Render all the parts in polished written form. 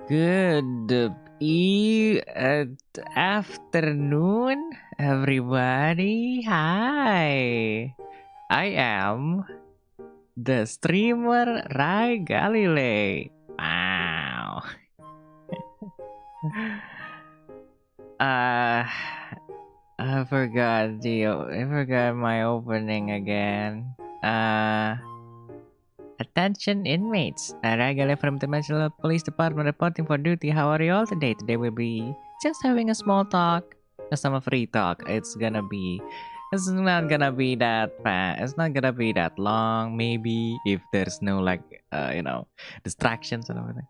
Good afternoon, everybody. Hi, I am the streamer Rai Galilei. Wow. I forgot my opening again. Attention inmates, Rai Galilei from the Dimensional Police Department reporting for duty. How are you all today? Today we'll be just having a small talk, just some free talk. It's not gonna be that fast. It's not gonna be that long. Maybe if there's no distractions and everything.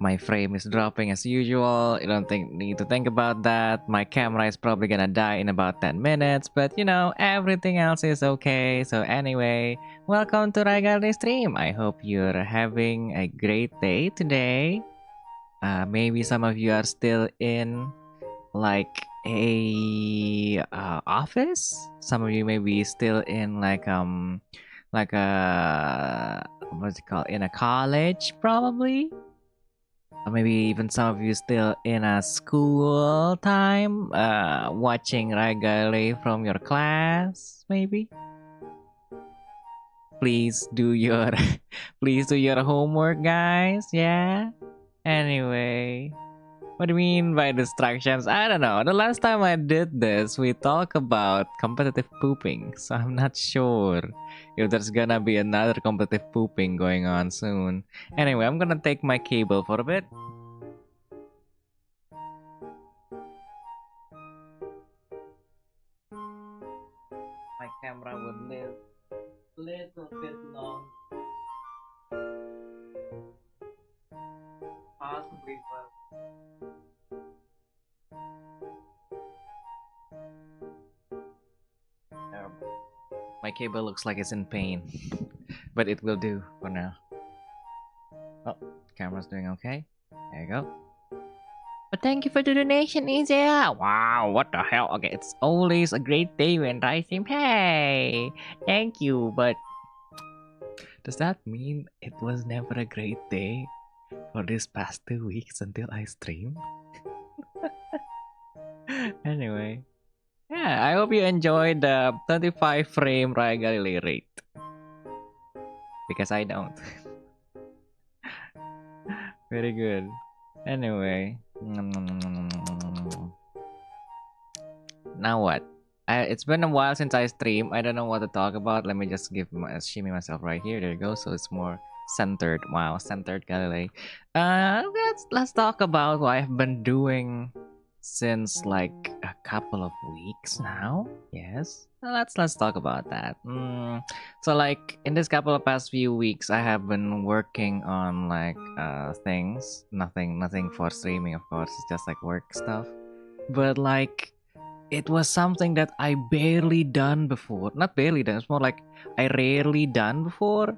My frame is dropping as usual. You don't need to think about that. My camera is probably gonna die in about 10 minutes, but everything else is okay. So anyway, welcome to Rai Galilei stream. I hope you're having a great day today. Maybe some of you are still in like a office. Some of you may be still in like a what's it called, in a college probably. Or maybe even some of you still in a school time, watching Rai Galilei from your class, maybe. Please do your homework, guys. Yeah. Anyway, what do you mean by distractions? I don't know. The last time I did this, we talked about competitive pooping, so I'm not sure if there's gonna be another competitive pooping going on soon. Anyway, I'm gonna take my cable for a bit. My camera would live a little bit long. Possibly, but my cable looks like it's in pain, but it will do for now. Oh, camera's doing okay. There you go. But thank you for the donation, Izia. Wow, what the hell? Okay, it's always a great day when I stream. Hey, thank you. But does that mean it was never a great day for these past 2 weeks until I stream? Anyway. Yeah, I hope you enjoyed the 25 frame Rai Galilei rate. Because I don't. Very good. Anyway. Now what? It's been a while since I stream. I don't know what to talk about. Let me just shimmy myself right here. There you go. So it's more centered. Wow, centered Galilei. Let's talk about what I've been doing since like a couple of weeks now. Yes, let's talk about that. So like in this couple of past few weeks, I have been working on like things. Nothing for streaming, of course. It's just like work stuff. But like it was something that I barely done before. Not barely done. It's more like I rarely done before.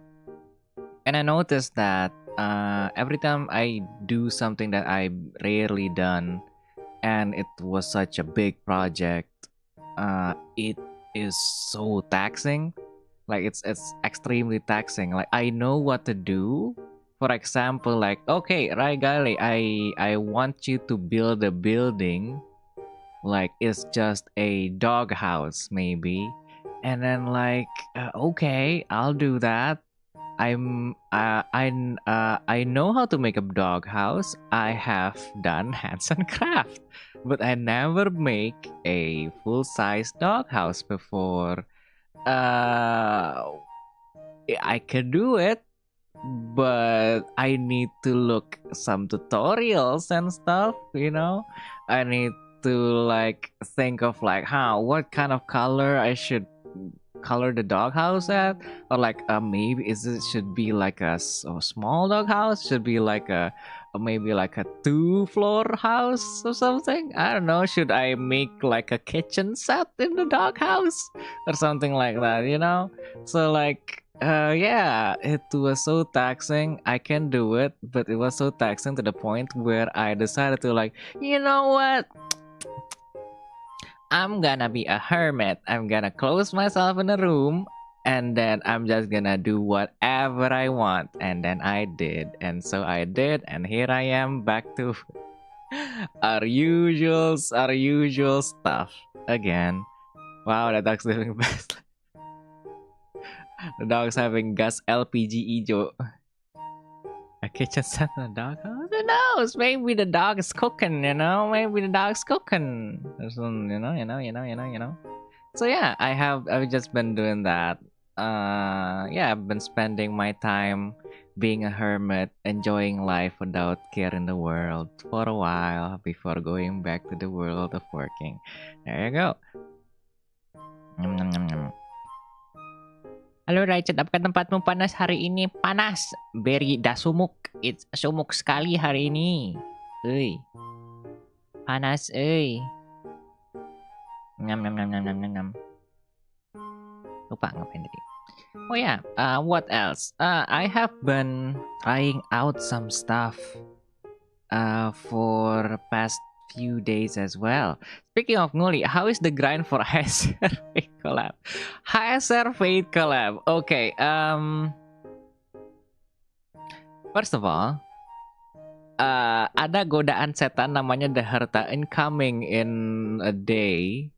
And I noticed that every time I do something that I rarely done, and it was such a big project, it is so taxing. Like it's extremely taxing. Like I know what to do. For example, like okay, Rai Galilei, I want you to build a building, like it's just a dog house maybe, and then like okay, I'll do that. I know how to make a dog house. I have done hands on craft, but I never make a full-size dog house before. I can do it, but I need to look some tutorials and stuff. I need to like think of like what kind of color I should color the doghouse at, or like maybe should be like a small doghouse, should be like maybe like a 2-floor house or something. I don't know. Should I make like a kitchen set in the doghouse or something like that? So like yeah, it was so taxing. I can do it, but it was so taxing to the point where I decided to like, you know what? I'm gonna be a hermit. I'm gonna close myself in a room and then I'm just gonna do whatever I want. And then I did, and so I did, and here I am back to our usual stuff again. Wow, the dog's living best. The dog's having Gus LPG Ijo. A kitchen set on the dog? Who knows? Maybe the dog is cooking, you know? Maybe the dog's cooking. Or some, you know. So yeah, I've just been doing that. Yeah, I've been spending my time being a hermit, enjoying life without care in the world for a while before going back to the world of working. There you go. Nyam, nyam, nyam, nyam. Halo Richard, apakah tempatmu panas hari ini? Panas, very dah sumuk. It's sumuk sekali hari ini. Ui, panas, Nyam nyam nyam nyam nyam nyam. Lupa ngapain tadi. Oh yeah, what else? I have been trying out some stuff for past few days as well. Speaking of Nguli, how is the grind for HSR Fate collab? HSR Fate collab. Okay, first of all, ada godaan setan namanya The Harta incoming in a day.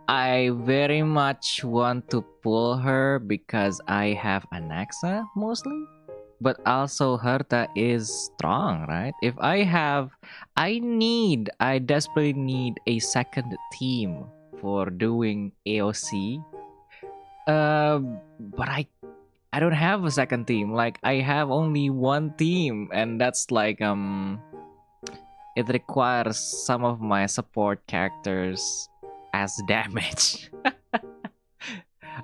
I very much want to pull her because I have Anaxa mostly. But also Herta is strong, right? If I desperately need a second team for doing AOC. But I don't have a second team. Like I have only one team, and that's like it requires some of my support characters as damage.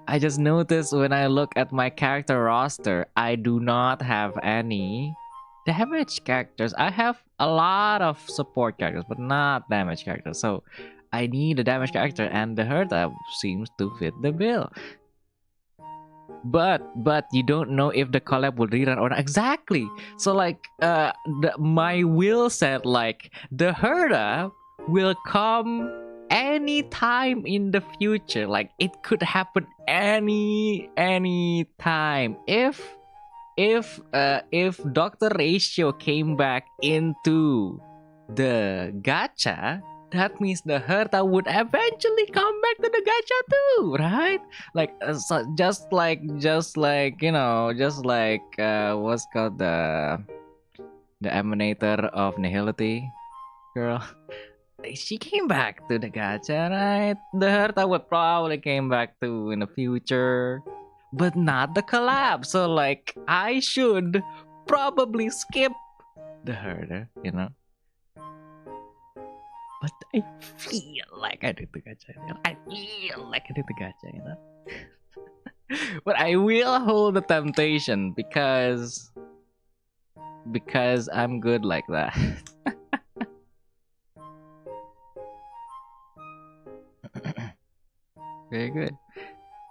I just noticed when I look at my character roster, I do not have any damage characters. I have a lot of support characters, but not damage characters. So I need a damage character, and the Herta seems to fit the bill. But you don't know if the collab will rerun or not. Exactly. So like my will said like the Herta will come anytime in the future. Like it could happen any time. If Dr. Ratio came back into the gacha, that means the Herta would eventually come back to the gacha too, right? Like so just like you know, just like what's called the emanator of nihility girl. She came back to the gacha, right? The Herta would probably came back to in the future, but not the collab. So like I should probably skip the Herta, you know. But I feel like I did the gacha. I feel like I did the gacha, you know. But I will hold the temptation because I'm good like that. Very good.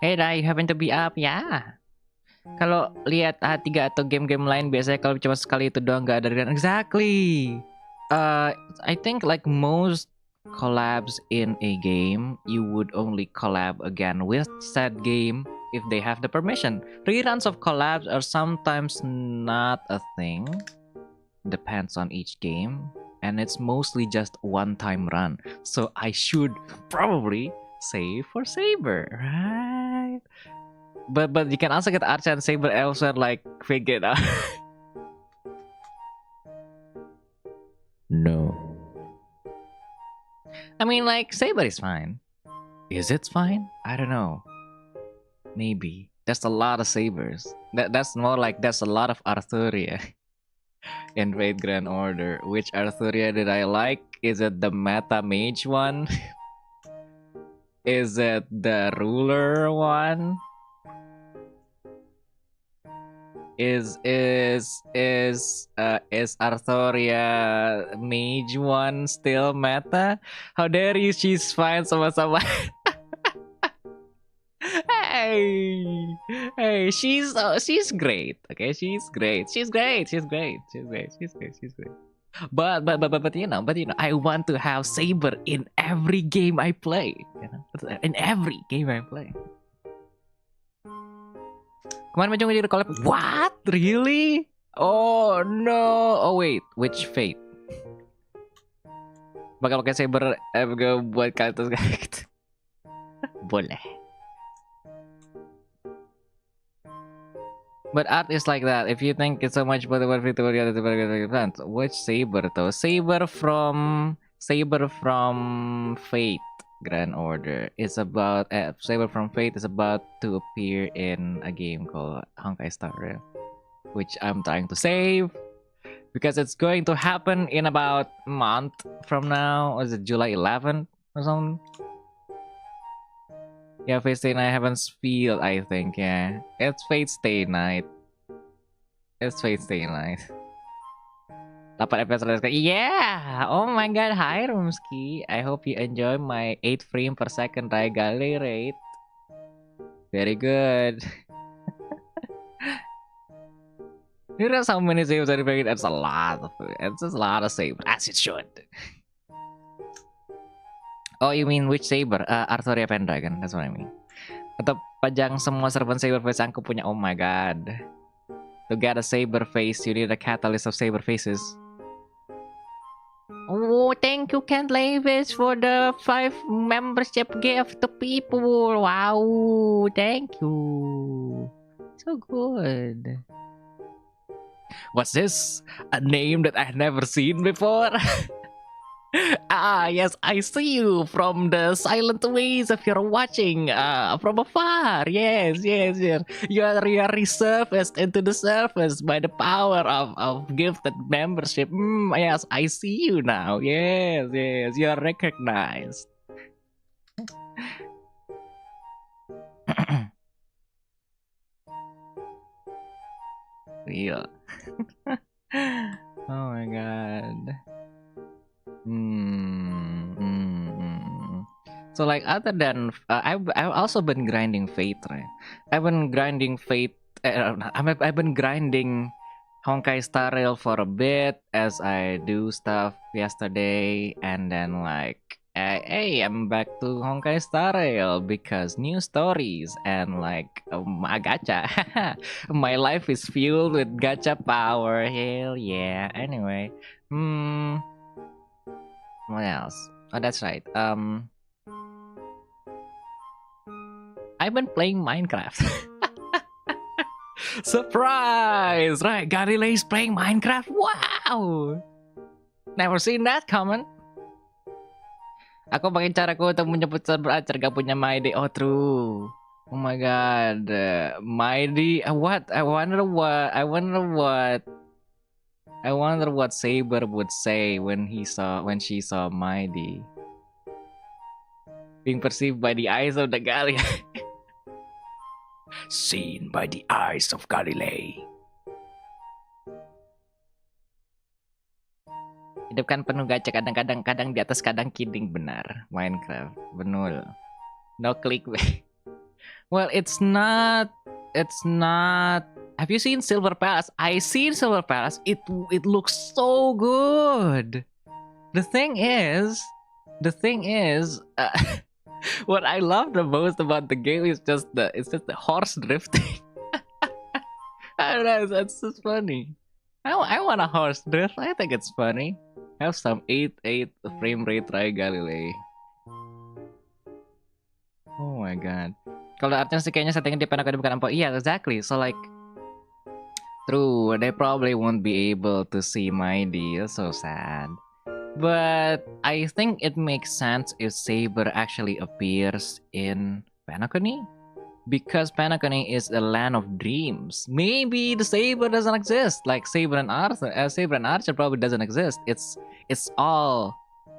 Hey Rai, you happen to be up? Yeah. Kalau lihat A3 atau game-game lain biasanya kalau cuma sekali itu doang nggak ada rerun. Exactly. I think like most collabs in a game, you would only collab again with said game if they have the permission. Reruns of collabs are sometimes not a thing. Depends on each game, and it's mostly just one-time run. So I should probably save for Saber, right? But you can also get Archer and Saber elsewhere, like figure it out. No. I mean, like, Saber is fine. Is it fine? I don't know. Maybe. There's a lot of Sabers. That's more like there's a lot of Arthuria in Raid Grand Order. Which Arthuria did I like? Is it the Meta Mage one? Is it the Ruler one? Is Arthuria Mage one still meta? How dare you? She's fine sama-sama. Hey, she's great. Okay, she's great. But you know, I want to have Saber in every game I play. You know, in every game I play. Kemarin Majung jadi collab. What? Really? Oh no. Oh wait, which fate? Bakal pakai Saber buat kartu gitu. Boleh. But art is like that. If you think it's so much better for Vtuber, which Saber though? Saber from Fate Grand Order is about Saber from Fate is about to appear in a game called Honkai Star Rail, which I'm trying to save because it's going to happen in about a month from now. Is it July 11th or something? Yeah, Fate Stay Night Heaven's Field, I think. Yeah, it's Fate Stay Night. It's Fate Stay Night. 8 episode. Yeah! Oh my god, hi Rumski. I hope you enjoy my 8 frame per second Rai Galilei rate. Very good. You know how many saves are played? It's a lot of it. It's just a lot of saves, as it should. Oh, you mean which Saber? Arthuria Pendragon, that's what I mean. Atau pajang semua servant Saber face aku punya. Oh my god. To get a Saber face, you need a catalyst of Saber faces. Oh, thank you, Kent Lavis, for the 5 membership gift to people. Wow, thank you. So good. What's this? A name that I've never seen before? Yes, I see you from the silent ways if you're watching from afar. Yes. You are resurfaced into the surface by the power of gifted membership. Yes, I see you now. Yes, you are recognized. Real. Oh my god. So like other than I've also been grinding Fate, right? I've been grinding Fate. I've been grinding Honkai Star Rail for a bit as I do stuff yesterday, and then like hey, I'm back to Honkai Star Rail because new stories and like gacha. My life is fueled with gacha power. Hell yeah. Anyway, what else? Oh, that's right. I've been playing Minecraft. Surprise! Right, Galilei's playing Minecraft. Wow! Never seen that coming. Aku pakai caraku untuk menyebut server acer gak punya MyD. Oh, true. Oh my god. MyD. What? I wonder what Saber would say when she saw MyD. Being perceived by the eyes of the Galilei. Seen by the eyes of Galilei. Hidup kan penuh gacha, kadang di atas, kadang kidding. Benar. Minecraft. Benul. No clickbait. Well, it's not. Have you seen Silver Palace? I seen Silver Palace. It looks so good. The thing is, what I love the most about the game is just the horse drifting. I don't know, that's just funny. I want a horse drift. I think it's funny. Have some 8 frame rate Rai Galilei. Oh my god. Kalau artinya sih kayaknya settingan di Peringatan bukan ampau. Iya, exactly. So like, true, they probably won't be able to see my deal. So sad. But I think it makes sense if Saber actually appears in Penacony, because Penacony is a land of dreams. Maybe the Saber doesn't exist, like Saber and Arthur. Saber and Archer probably doesn't exist. It's all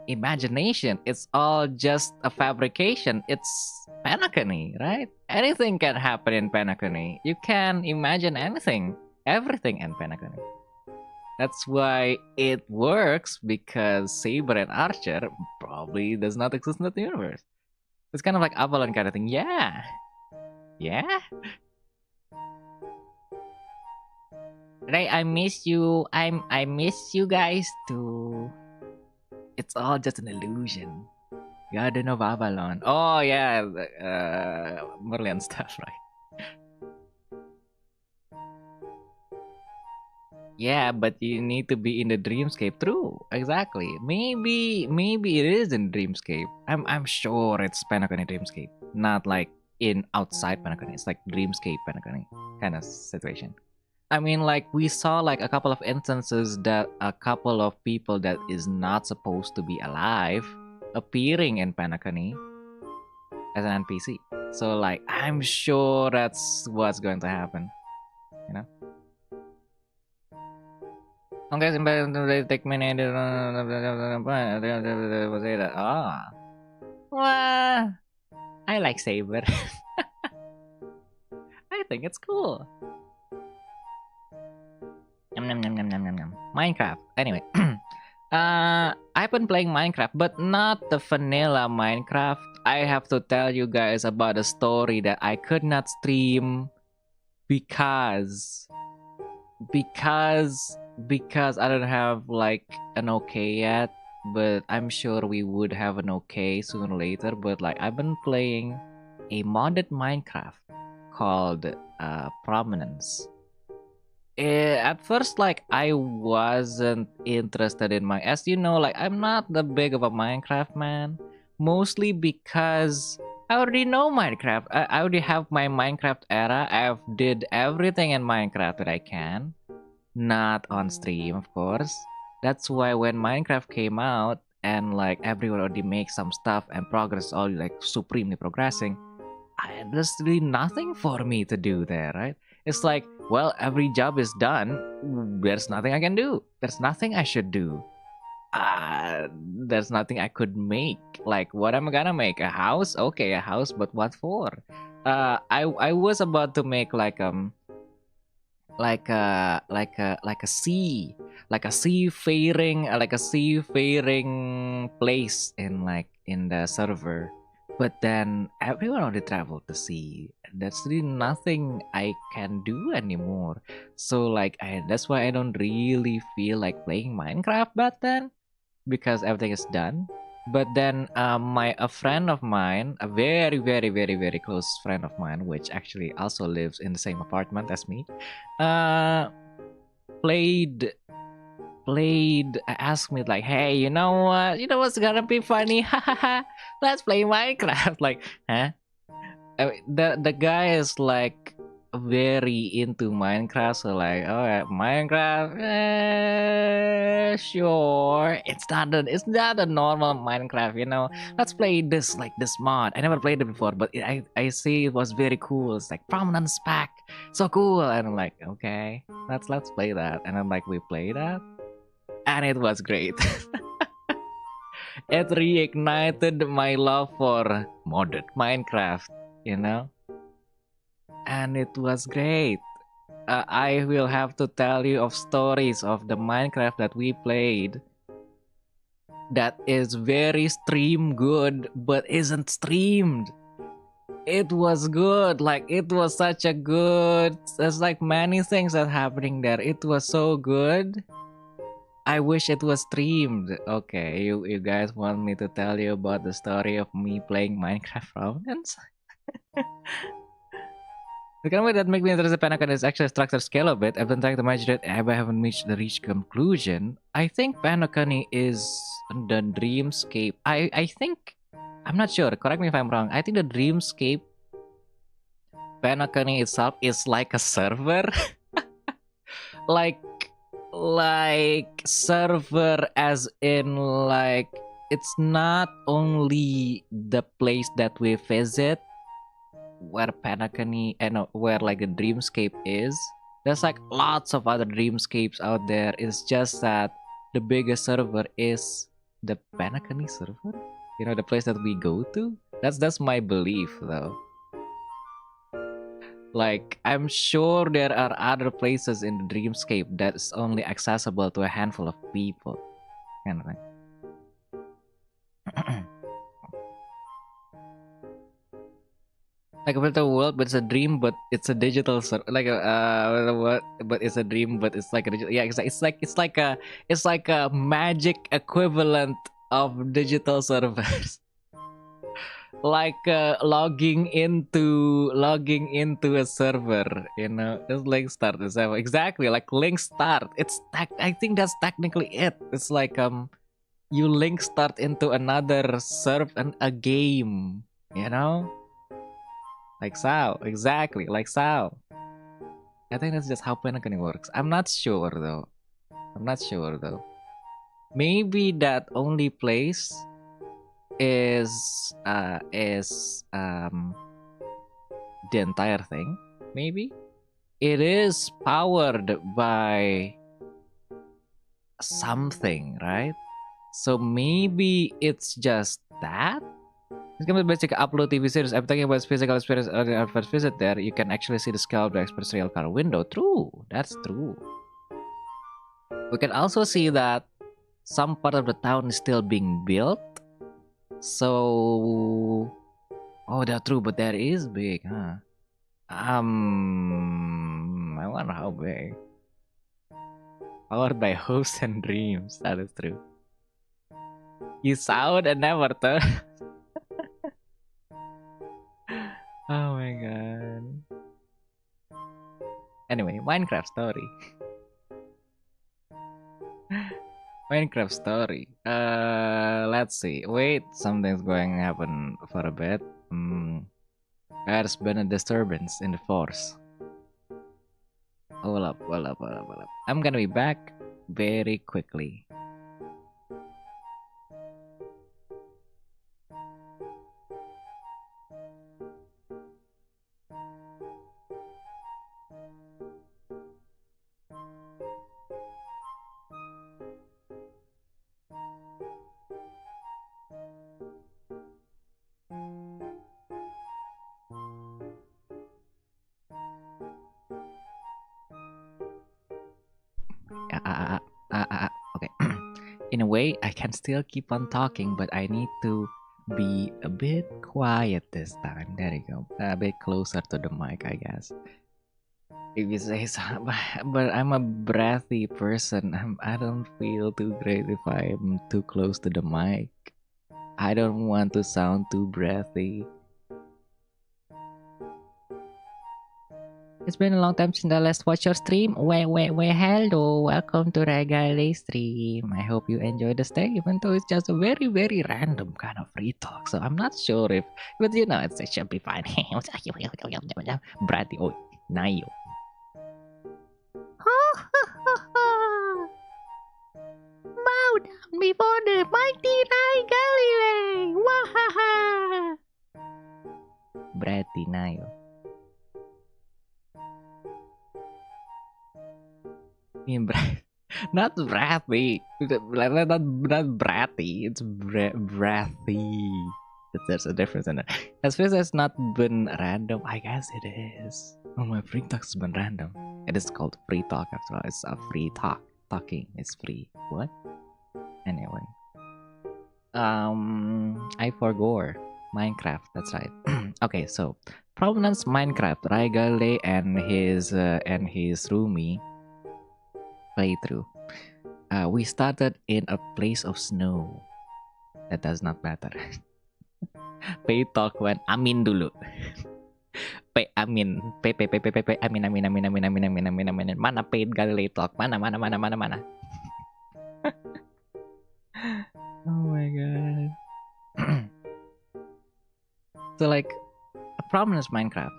imagination. It's all just a fabrication. It's Penacony, right? Anything can happen in Penacony. You can imagine anything, everything in Penacony. That's why it works, because Saber and Archer probably does not exist in the universe. It's kind of like Avalon kind of thing. Yeah. Ray, I miss you. I miss you guys too. It's all just an illusion. Garden of Avalon. Oh yeah, Merlion stuff, right? Yeah, but you need to be in the dreamscape. True, exactly. Maybe it is in dreamscape. I'm sure it's Penacony dreamscape, not like in outside Penacony. It's like dreamscape Penacony kind of situation. I mean, like we saw like a couple of instances that a couple of people that is not supposed to be alive appearing in Penacony as an NPC. So like I'm sure that's what's going to happen. You know. Okay, take minute. Ah, well, I like Saber. I think it's cool. Yum, yum, yum, yum, yum, yum, yum. Minecraft. Anyway, I've been playing Minecraft, but not the vanilla Minecraft. I have to tell you guys about a story that I could not stream because because I don't have like an okay yet, but I'm sure we would have an okay sooner or later. But like I've been playing a modded Minecraft called Prominence. At first, like I wasn't interested in as you know, like I'm not the big of a Minecraft man, mostly because I already know Minecraft. I already have my Minecraft era. I've did everything in Minecraft that I can, not on stream, of course. That's why when Minecraft came out and like everyone already makes some stuff and progress all like supremely progressing, there's really nothing for me to do there, right? It's like, well, every job is done. There's nothing I can do. There's nothing I should do. There's nothing I could make. Like, what am I gonna make? A house? Okay, a house, but what for? I was about to make like like a seafaring place in the server, but then everyone already traveled to sea. That's really nothing I can do anymore. So like that's why I don't really feel like playing Minecraft back then, because everything is done. But then a friend of mine, a very very very very close friend of mine, which actually also lives in the same apartment as me, uh played asked me like, hey, you know what, what's gonna be funny, let's play Minecraft. Like, huh? The guy is like very into Minecraft, so like, all right, Minecraft, sure. It's not a normal Minecraft, Let's play this like this mod. I never played it before, but I see it was very cool. It's like Prominence Pack, so cool, and I'm like, okay, let's play that, and I'm like, we play that, and it was great. It reignited my love for modded Minecraft, you know and it was great. I will have to tell you of stories of the Minecraft that we played that is very stream good but isn't streamed. It was good, like it was such a good, there's like many things that happening there. It was so good. I wish it was streamed. Okay, you guys want me to tell you about the story of me playing Minecraft Providence? The kind of way that makes me interested in Panakan is actually structure scale a bit. I've been trying to measure it, I haven't reached conclusion. I think Panakani is the dreamscape. I think, I'm not sure, correct me if I'm wrong. I think the dreamscape Panakani itself is like a server. like server as in like, it's not only the place that we visit where Panakani and where like a dreamscape is. There's like lots of other dreamscapes out there. It's just that the biggest server is the Panakani server. The place that we go to. That's my belief though. Like, I'm sure there are other places in the dreamscape that's only accessible to a handful of people. Kind of thing. Like a virtual world, but it's a dream, but it's a digital like what? But it's a dream, but it's like a digital. Yeah, it's like a magic equivalent of digital servers. like logging into a server, you know. It's link start the server, exactly, like link start. I think that's technically it. It's like you link start into another serve and a game, you know, like so, exactly like so. I think that's just how Peringatan works. I'm not sure though. Maybe that only place is the entire thing. Maybe it is powered by something, right? So maybe it's just that. It's gonna basically upload TV series. I'm talking about physical experience. First visit there, you can actually see the scale of the express rail car window. True, that's true. We can also see that some part of the town is still being built. So, oh, that's true, but that is big, huh? I wonder how big. Powered by hopes and dreams. That is true. You sound and never turn. Oh my god. Anyway, Minecraft story. Minecraft story. Let's see. Wait, something's going to happen for a bit. There's been a disturbance in the force. Hold up. I'm gonna be back very quickly. Okay. In a way, I can still keep on talking, but I need to be a bit quiet this time. There you go. A bit closer to the mic, I guess. If you say so, but I'm a breathy person. I don't feel too great if I'm too close to the mic. I don't want to sound too breathy. It's been a long time since I last watched your stream. Hello. Welcome to Rai Galilei stream. I hope you enjoy the stay, even though it's just a very, very random kind of free talk. So I'm not sure if, but you know, it should be fine. Brady, oh, Nayo. Bow down before the mighty Rai Galilei. Wahaha. Brady, Nayo. Not brathy. Not bratty. It's brathy. There's a difference in it. As far as it's not been random, I guess it is. Oh, my free talk's been random. It is called free talk after all. It's a free talk. Talking is free. What? Anyway. I forgot Minecraft. That's right. Okay, so Provenance Minecraft. Rai Galilei and his roomie playthrough. We started in a place of snow. That does not matter. Pay talk when amin dulu. P amin. P amin. Mana paid Galilei talk? Mana. Oh my god. So like Prominence Minecraft.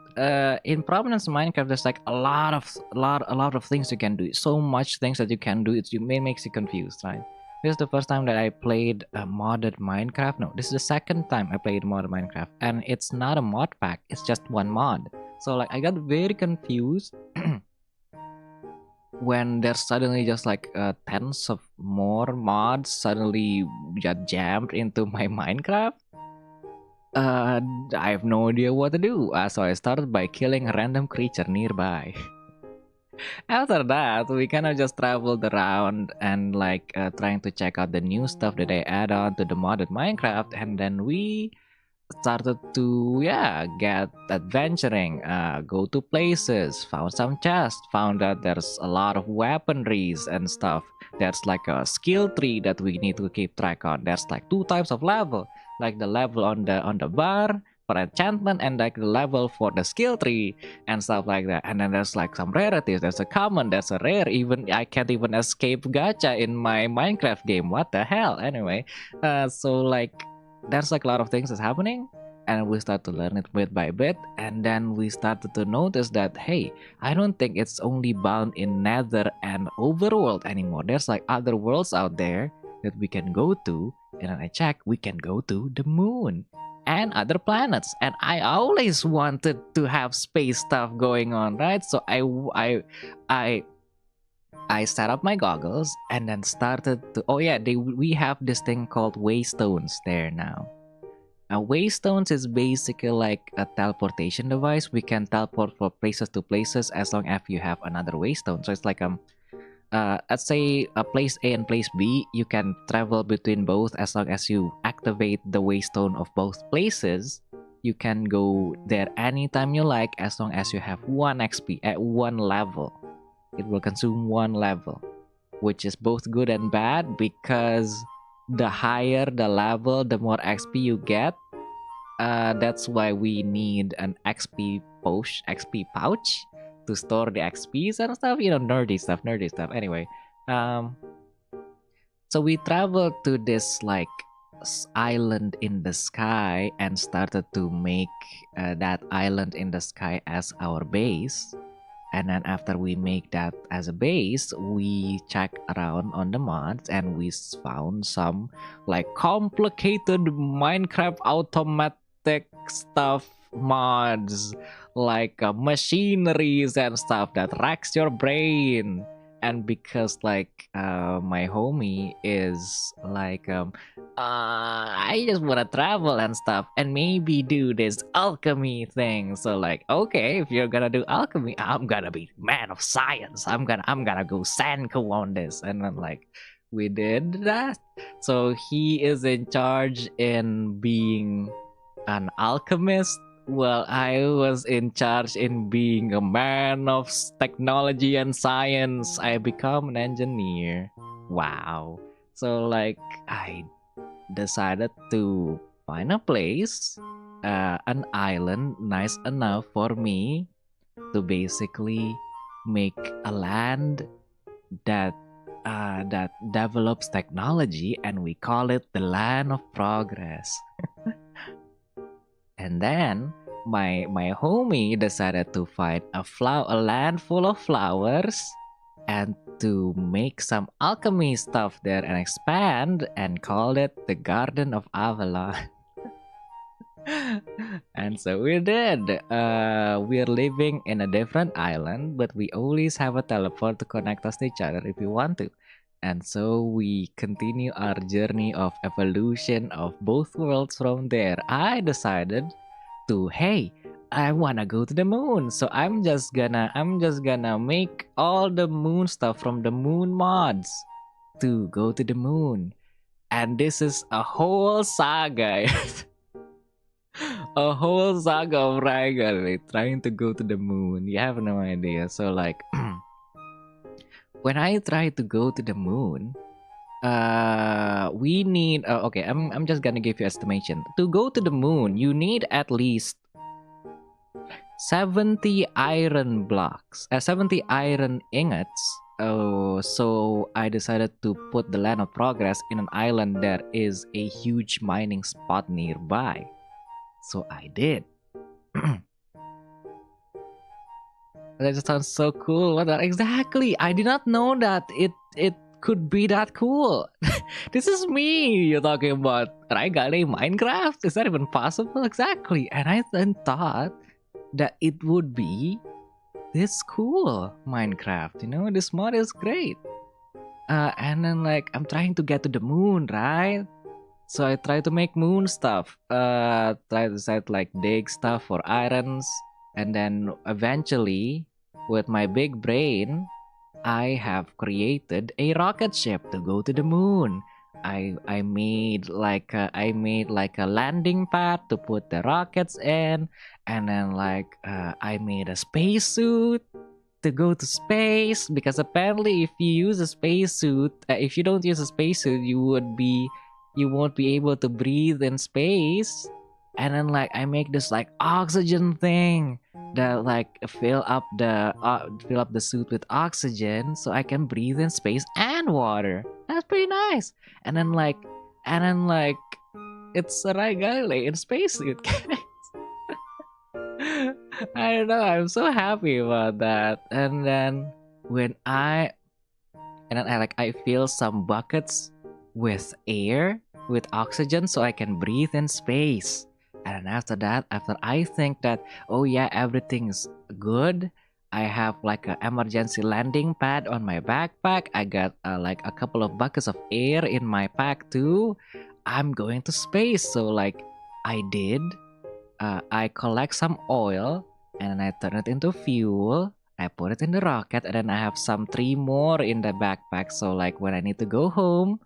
In Prominence Minecraft, there's like a lot of things you can do. So much things that you can do. It makes you confused, right? This is the first time that I played a modded Minecraft. No, this is the second time I played modded Minecraft, and it's not a mod pack. It's just one mod. So like I got very confused when there's suddenly just like tens of more mods suddenly got jammed into my Minecraft. I have no idea what to do, so I started by killing a random creature nearby. After that, we kind of just traveled around and like trying to check out the new stuff that they add on to the modded Minecraft, and then we started to get adventuring, go to places, found some chests, found that there's a lot of weaponries and stuff. There's like a skill tree that we need to keep track on. There's like 2 types of level. like the level on the bar for enchantment, and like the level for the skill tree and stuff like that. And then there's like some rarities. There's a common, there's a rare. Even I can't even escape gacha in my Minecraft game. What the hell? Anyway, so like there's like a lot of things that's happening, and we start to learn it bit by bit, and then we started to notice that, hey, I don't think it's only bound in Nether and Overworld anymore. There's like other worlds out there that we can go to, and then I check, we can go to the moon and other planets. And I always wanted to have space stuff going on, right? So I I set up my goggles and then started to. Oh yeah, we have this thing called waystones there now. Waystones is basically like a teleportation device. We can teleport from places to places as long as you have another waystone. So it's like let's say a place A and place B, you can travel between both as long as you activate the waystone of both places. You can go there anytime you like as long as you have 1 XP at 1 level. It will consume 1 level, which is both good and bad because the higher the level, the more XP you get. That's why we need an XP pouch to store the XPs and stuff. You know, nerdy stuff. Anyway, so we traveled to this like island in the sky and started to make that island in the sky as our base. And then after we make that as a base, we check around on the mods and we found some like complicated Minecraft automatic stuff mods, like machineries and stuff that racks your brain. And because like my homie is like I just want to travel and stuff and maybe do this alchemy thing. So like, okay, if you're gonna do alchemy, I'm gonna be man of science. I'm gonna go Senko on this. And then like we did that. So he is in charge in being an alchemist. Well, I was in charge in being a man of technology and science. I become an engineer. Wow. So like I decided to find a place, an island nice enough for me to basically make a land that that develops technology, and we call it the land of progress. And then my homie decided to find a land full of flowers and to make some alchemy stuff there and expand and called it the Garden of Avalon. And so we did. We're living in a different island, but we always have a teleport to connect us to each other if we want to. And so we continue our journey of evolution of both worlds from there. I decided to, hey, I wanna go to the moon. So I'm just gonna make all the moon stuff from the moon mods to go to the moon. And this is a whole saga. A whole saga of Rai Galilei trying to go to the moon. You have no idea. So like when I try to go to the moon, we need okay, I'm just gonna give you estimation. To go to the moon, you need at least 70 iron blocks, 70 iron ingots. Oh, so I decided to put the land of progress in an island there is a huge mining spot nearby. So I did. That just sounds so cool. What exactly? I did not know that it could be that cool. This is me you're talking about. Rai Galilei Minecraft? Is that even possible? Exactly. And I then thought that it would be this cool Minecraft. You know, this mod is great. And then like I'm trying to get to the moon, right? So I try to make moon stuff. Try to set like dig stuff for irons. And then eventually, with my big brain, I have created a rocket ship to go to the moon. I made like a landing pad to put the rockets in, and then like I made a spacesuit to go to space, because apparently if you use a spacesuit, if you don't use a spacesuit, you would be you won't be able to breathe in space. And then like I make this like oxygen thing that like fill up the suit with oxygen so I can breathe in space and water. That's pretty nice. And then like it's a Rai Galilei in spacesuit. I don't know. I'm so happy about that. And then I fill some buckets with air, with oxygen, so I can breathe in space. And then after that, after I think that, oh yeah, everything's good, I have like an emergency landing pad on my backpack. I got like a couple of buckets of air in my pack too. I'm going to space. So like I did. I collect some oil and then I turn it into fuel. I put it in the rocket and then I have some 3 more in the backpack. So like when I need to go home,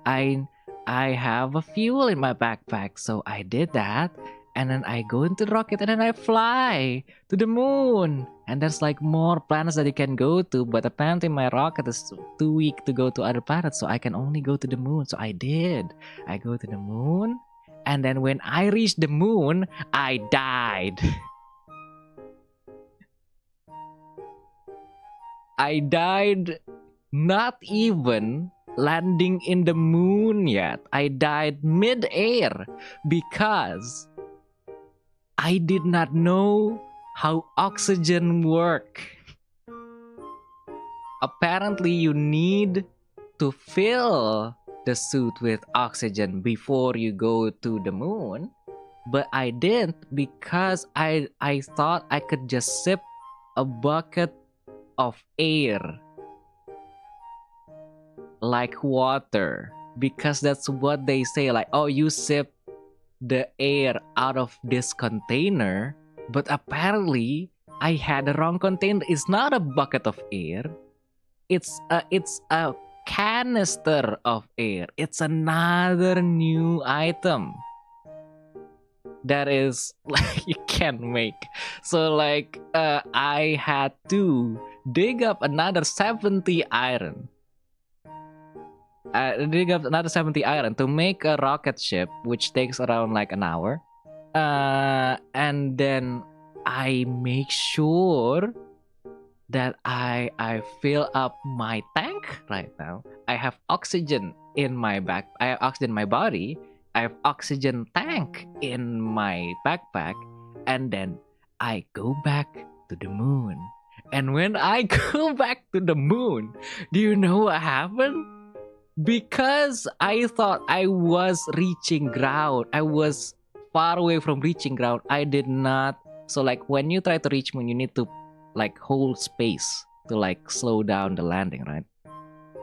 I have a fuel in my backpack. So I did that. And then I go into the rocket and then I fly to the moon. And there's like more planets that you can go to. But apparently my rocket is too weak to go to other planets. So I can only go to the moon. So I did. I go to the moon. And then when I reached the moon, I died. I died not even landing in the moon yet. I died mid-air because I did not know how oxygen works. Apparently, you need to fill the suit with oxygen before you go to the moon. But I didn't because I thought I could just sip a bucket of air like water, because that's what they say, like, oh, you sip the air out of this container. But apparently I had the wrong container. It's not a bucket of air, it's a canister of air. It's another new item that is like you can't make. So like I had to dig up another 70 iron. Dig up another 70 iron to make a rocket ship, which takes around like an hour. And then I make sure that I fill up my tank right now. I have oxygen in my back. I have oxygen in my body. I have oxygen tank in my backpack. And then I go back to the moon. And when I go back to the moon, do you know what happened? Because I thought I was reaching ground. I was far away from reaching ground. I did not. So like when you try to reach moon, you need to like hold space to like slow down the landing, right?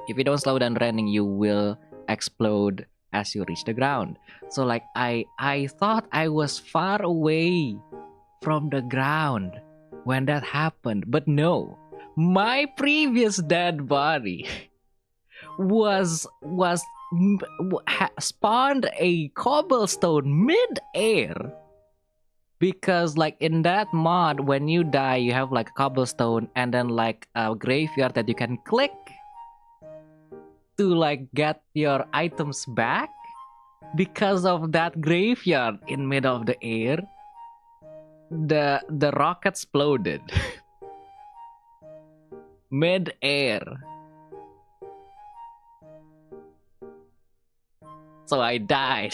If you don't slow down the landing, you will explode as you reach the ground. So like I thought I was far away from the ground when that happened. But no, my previous dead body spawned a cobblestone mid-air. Because like in that mod, when you die, you have like a cobblestone and then like a graveyard that you can click to like get your items back. Because of that graveyard in middle of the air, the rocket exploded mid-air. So I died.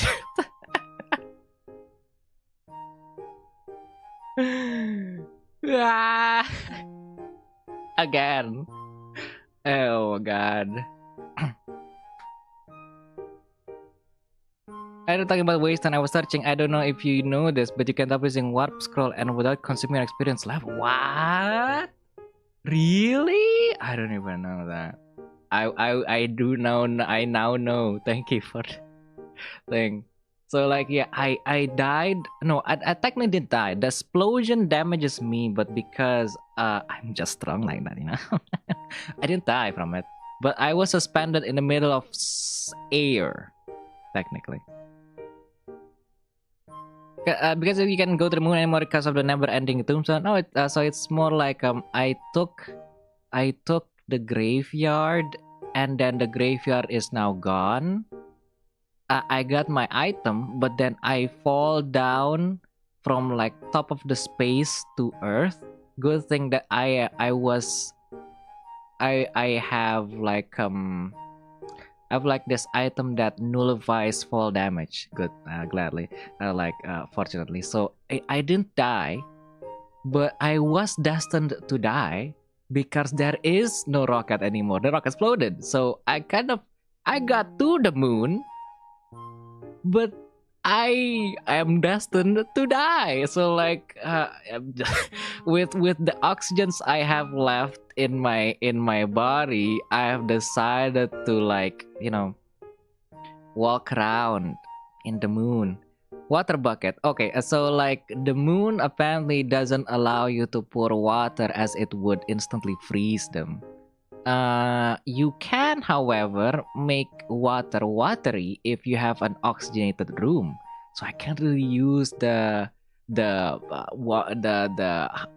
Again. Oh god. I was talking about waste and I was searching. I don't know if you know this, but you can tap using warp scroll and without consuming experience left. What? Really? I don't even know that. I do know. I now know. Thank you for the thing. So like yeah, I died. No, I technically didn't die. The explosion damages me, but because I'm just strong like that, you know. I didn't die from it, but I was suspended in the middle of air, technically. Because you can go to the moon anymore because of the never-ending tombstone. No, so it's more like I took the graveyard, and then the graveyard is now gone. I got my item, but then I fall down from like top of the space to earth. Good thing that I have like this item that nullifies fall damage. Good, gladly, fortunately. So I didn't die, but I was destined to die because there is no rocket anymore. The rocket exploded. So I got to the moon, but I am destined to die. So like with the oxygens I have left in my body, I have decided to walk around in the moon. Water bucket. Okay, so like the moon apparently doesn't allow you to pour water as it would instantly freeze them. You can, however, make water watery if you have an oxygenated room. So I can't really use the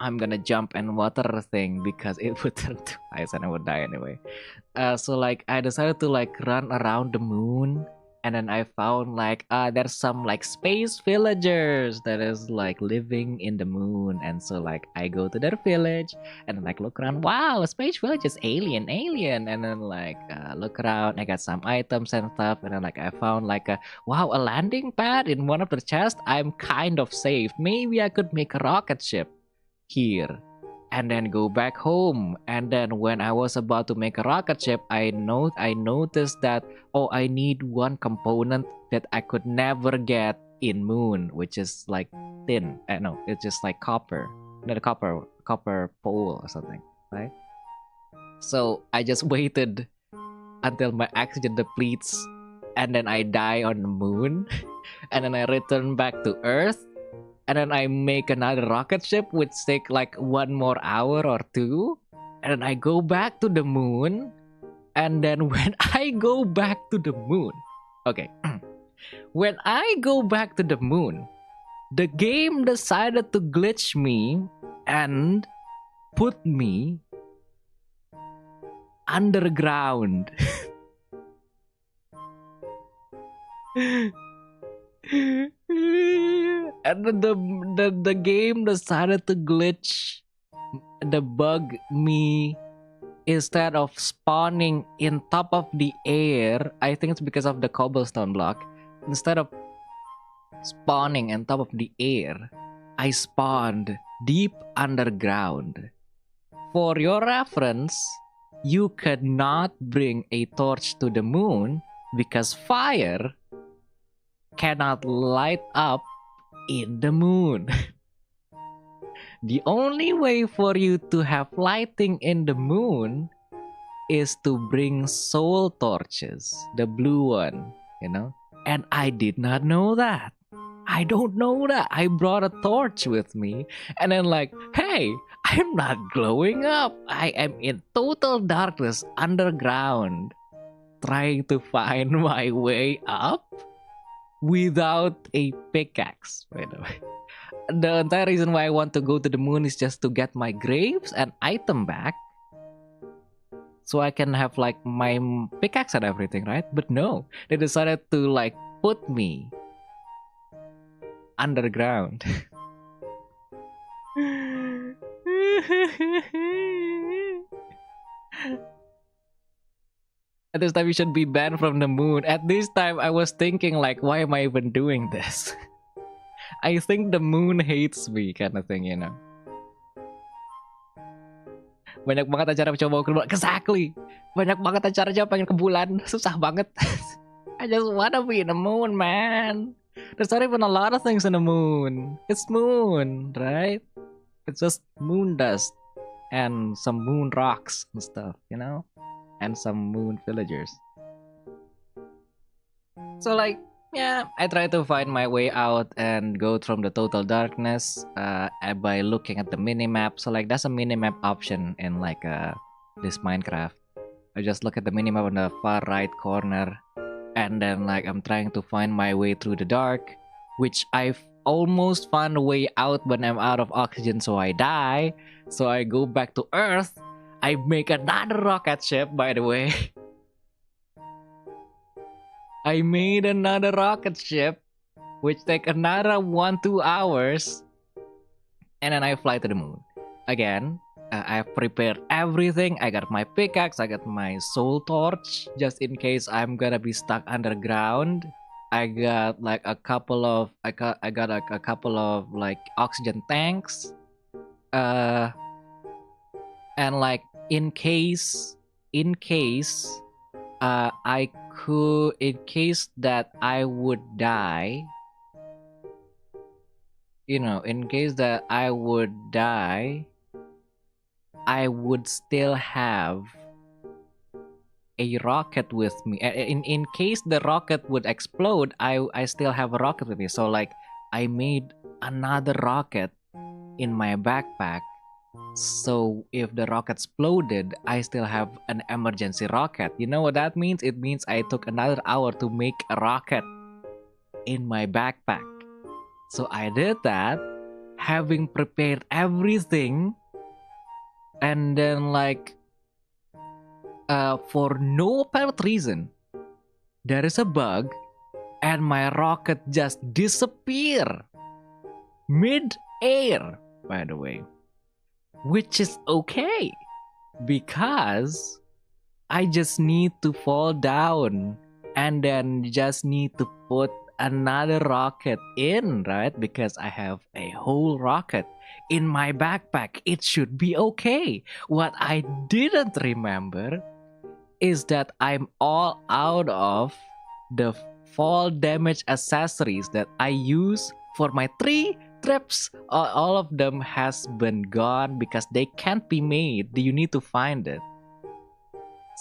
I'm gonna jump and water thing because it would turn to ice and I would die anyway. So like I decided to like run around the moon, and then I found like there's some like space villagers that is like living in the moon, and so like I go to their village and then like look around. Wow, a space village is alien, and then like look around. I got some items and stuff, and then like I found like a landing pad in one of the chests. I'm kind of safe. Maybe I could make a rocket ship here and then go back home. And then when I was about to make a rocket ship, I noticed that I need one component that I could never get in moon, which is like tin. No, it's just like copper. Not a copper pole or something, right? So I just waited until my oxygen depletes, and then I die on the moon, and then I return back to Earth, and then I make another rocket ship which take like 1 more hour or 2, and then I go back to the moon. And then when I go back to the moon, when I go back to the moon, the game decided to glitch me and put me underground. And the game decided to debug me. Instead of spawning in top of the air, I think it's because of the cobblestone block. Instead of spawning in top of the air, I spawned deep underground. For your reference, you could not bring a torch to the moon because fire cannot light up in the moon. The only way for you to have lighting in the moon is to bring soul torches, the blue one, And I did not know that. I don't know that. I brought a torch with me, and then like, hey, I'm not glowing up. I am in total darkness underground, trying to find my way up without a pickaxe, by the way. The entire reason why I want to go to the moon is just to get my graves and item back, so I can have like my pickaxe and everything, right? But no, they decided to like put me underground. At this time, you should be banned from the moon. At this time, I was thinking like, why am I even doing this? I think the moon hates me, kind of thing, Banyak banget acara coba ke bulan. Exactly. Banyak banget acara coba pengen ke bulan. Susah banget. I just wanna be in the moon, man. There's not even a lot of things in the moon. It's moon, right? It's just moon dust and some moon rocks and stuff, And some moon villagers. So like, yeah, I try to find my way out and go from the total darkness by looking at the minimap. So like, there's a minimap option in like this Minecraft. I just look at the minimap on the far right corner, and then like I'm trying to find my way through the dark, which I've almost found a way out when I'm out of oxygen, so I die. So I go back to Earth. I make another rocket ship, by the way. I made another rocket ship, which take another 1-2 hours, and then I fly to the moon. Again, I prepared everything. I got my pickaxe, I got my soul torch, just in case I'm gonna be stuck underground. I got like a couple of I got like a couple of like oxygen tanks. Uh and like in case that I would die, in case that I would die, I would still have a rocket with me. In case the rocket would explode, I still have a rocket with me. So like I made another rocket in my backpack. So if the rocket exploded, I still have an emergency rocket. You know what that means? It means I took another hour to make a rocket in my backpack. So I did that, having prepared everything, and then like for no apparent reason, there is a bug, and my rocket just disappear mid-air, by the way. Which is okay, because I just need to fall down and then just need to put another rocket in, right? Because I have a whole rocket in my backpack. It should be okay. What I didn't remember is that I'm all out of the fall damage accessories that I use for my 3 trips. All of them has been gone because they can't be made. You need to find it.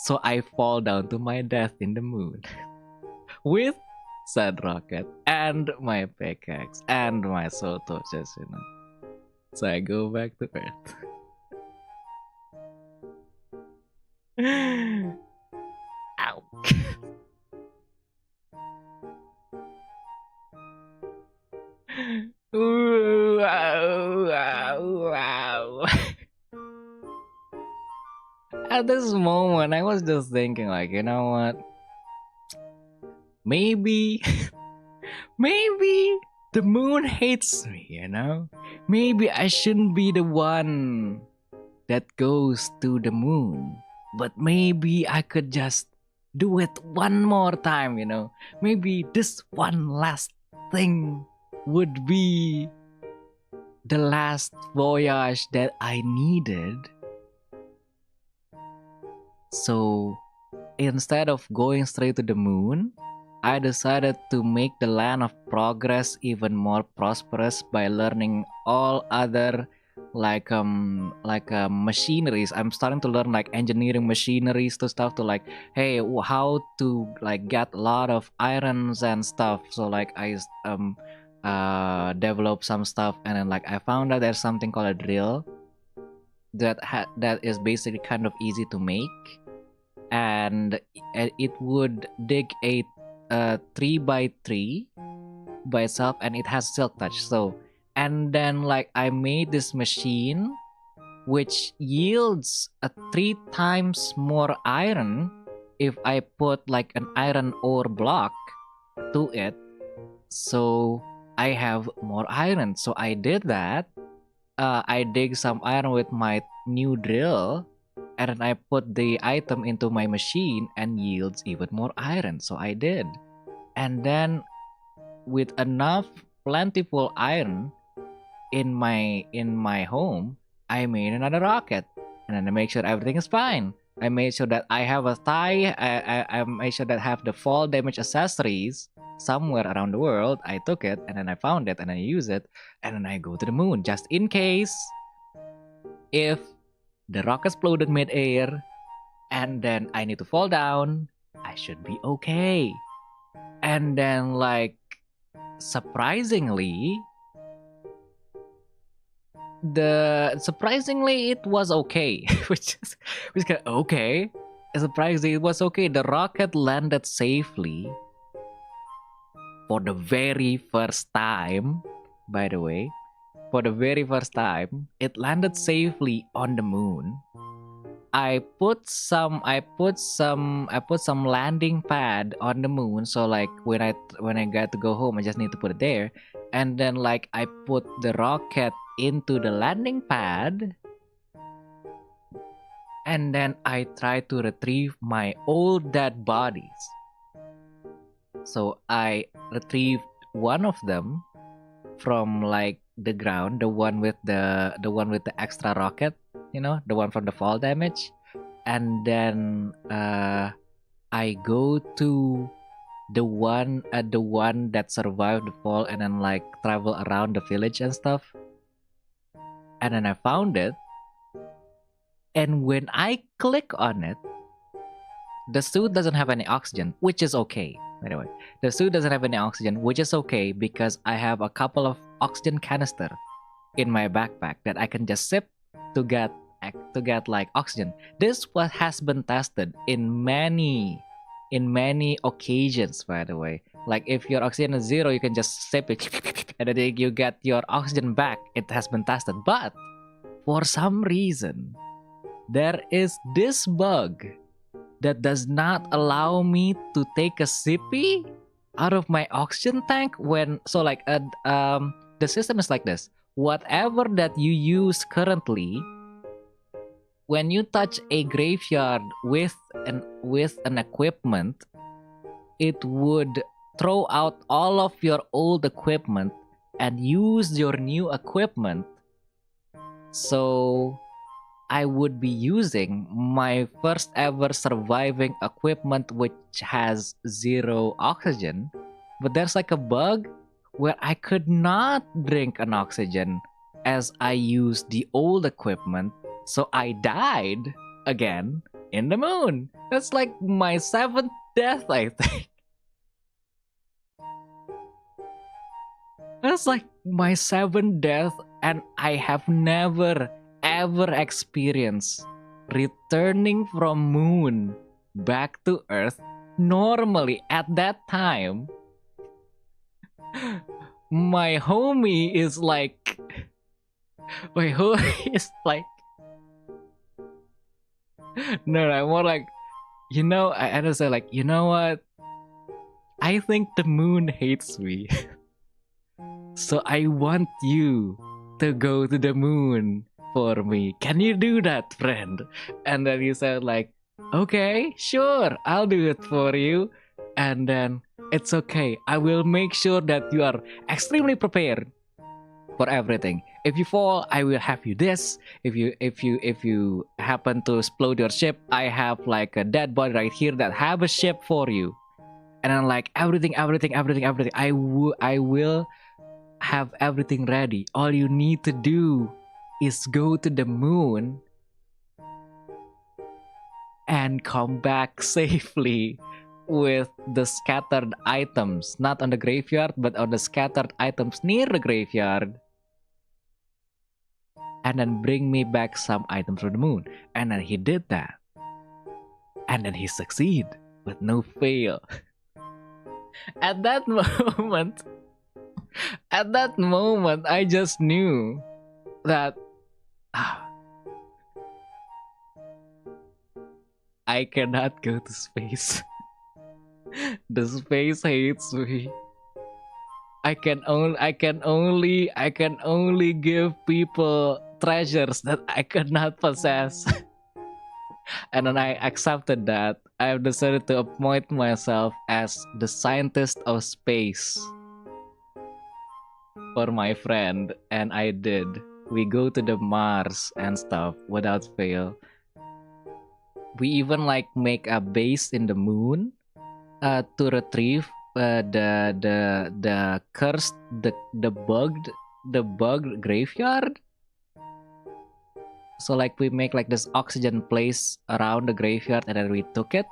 So I fall down to my death in the moon with said rocket and my pickaxe and my soul torches, So I go back to Earth. Ow. Ooh, ow, ow, ow. At this moment, I was just thinking, like, you know what? Maybe, maybe the moon hates me, Maybe I shouldn't be the one that goes to the moon. But maybe I could just do it one more time, Maybe this one last thing would be the last voyage that I needed. So instead of going straight to the moon, I decided to make the land of progress even more prosperous by learning all other machineries. I'm starting to learn like engineering machineries to stuff to like, hey, how to like get a lot of irons and stuff. So like I develop some stuff, and then like I found out there's something called a drill that is basically kind of easy to make, and it would dig a 3x3 by itself, and it has silk touch. So, and then like I made this machine which yields a 3 times more iron if I put like an iron ore block to it. So I have more iron. So I did that. I dig some iron with my new drill, and then I put the item into my machine and yields even more iron. So I did. And then with enough plentiful iron in my home, I made another rocket. And then I make sure everything is fine. I made sure that I have a tie. I made sure that I have the fall damage accessories somewhere around the world. I took it, and then I found it, and I use it, and then I go to the moon just in case if the rocket exploded mid-air and then I need to fall down, I should be okay. And then like surprisingly it was okay. which kind of okay. Surprisingly it was okay. The rocket landed safely for the very first time, by the way. For the very first time, it landed safely on the moon. I put some landing pad on the moon. So like when I got to go home, I just need to put it there, and then like I put the rocket into the landing pad, and then I try to retrieve my old dead bodies. So I retrieved one of them from like the ground, the one with the extra rocket, you know, the one from the fall damage, and then I go to the one that survived the fall, and then like travel around the village and stuff, and then I found it, and when I click on it, the suit doesn't have any oxygen, which is okay. By the way, the suit doesn't have any oxygen, which is okay because I have a couple of oxygen canister in my backpack that I can just sip to get like oxygen. This has been tested in many occasions, by the way. Like if your oxygen is 0, you can just sip it and then you get your oxygen back. It has been tested, but for some reason there is this bug that does not allow me to take a sippy out of my oxygen tank when the system is like this. Whatever that you use currently, when you touch a graveyard with an equipment, it would throw out all of your old equipment and use your new equipment. So I would be using my first ever surviving equipment, which has 0 oxygen, but there's like a bug where I could not drink an oxygen as I used the old equipment, so I died again in the moon. That's like my 7th death, I think. That's like my 7th death, and I have never ever experienced returning from moon back to Earth normally. At that time, my homie is like no, more like, you know, I had to say like, you know what, I think the moon hates me. So I want you to go to the moon for me. Can you do that, friend? And then he said like, okay, sure, I'll do it for you. And then it's okay, I will make sure that you are extremely prepared for everything. If you fall, I will have you this. If you happen to explode your ship, I have like a dead body right here that have a ship for you. And I'm like, everything. I will have everything ready. All you need to do is go to the moon and come back safely with the scattered items, not on the graveyard, but on the scattered items near the graveyard, and then bring me back some items from the moon. And then he did that, and then he succeeded with no fail. At that moment, I just knew that I cannot go to space. The space hates me. I can only give people treasures that I could not possess. And then I accepted that. I have decided to appoint myself as the scientist of space for my friend, and I did. We go to the Mars and stuff without fail. We even like make a base in the moon to retrieve the cursed, the bugged graveyard. So like we make like this oxygen place around the graveyard, and then we took it,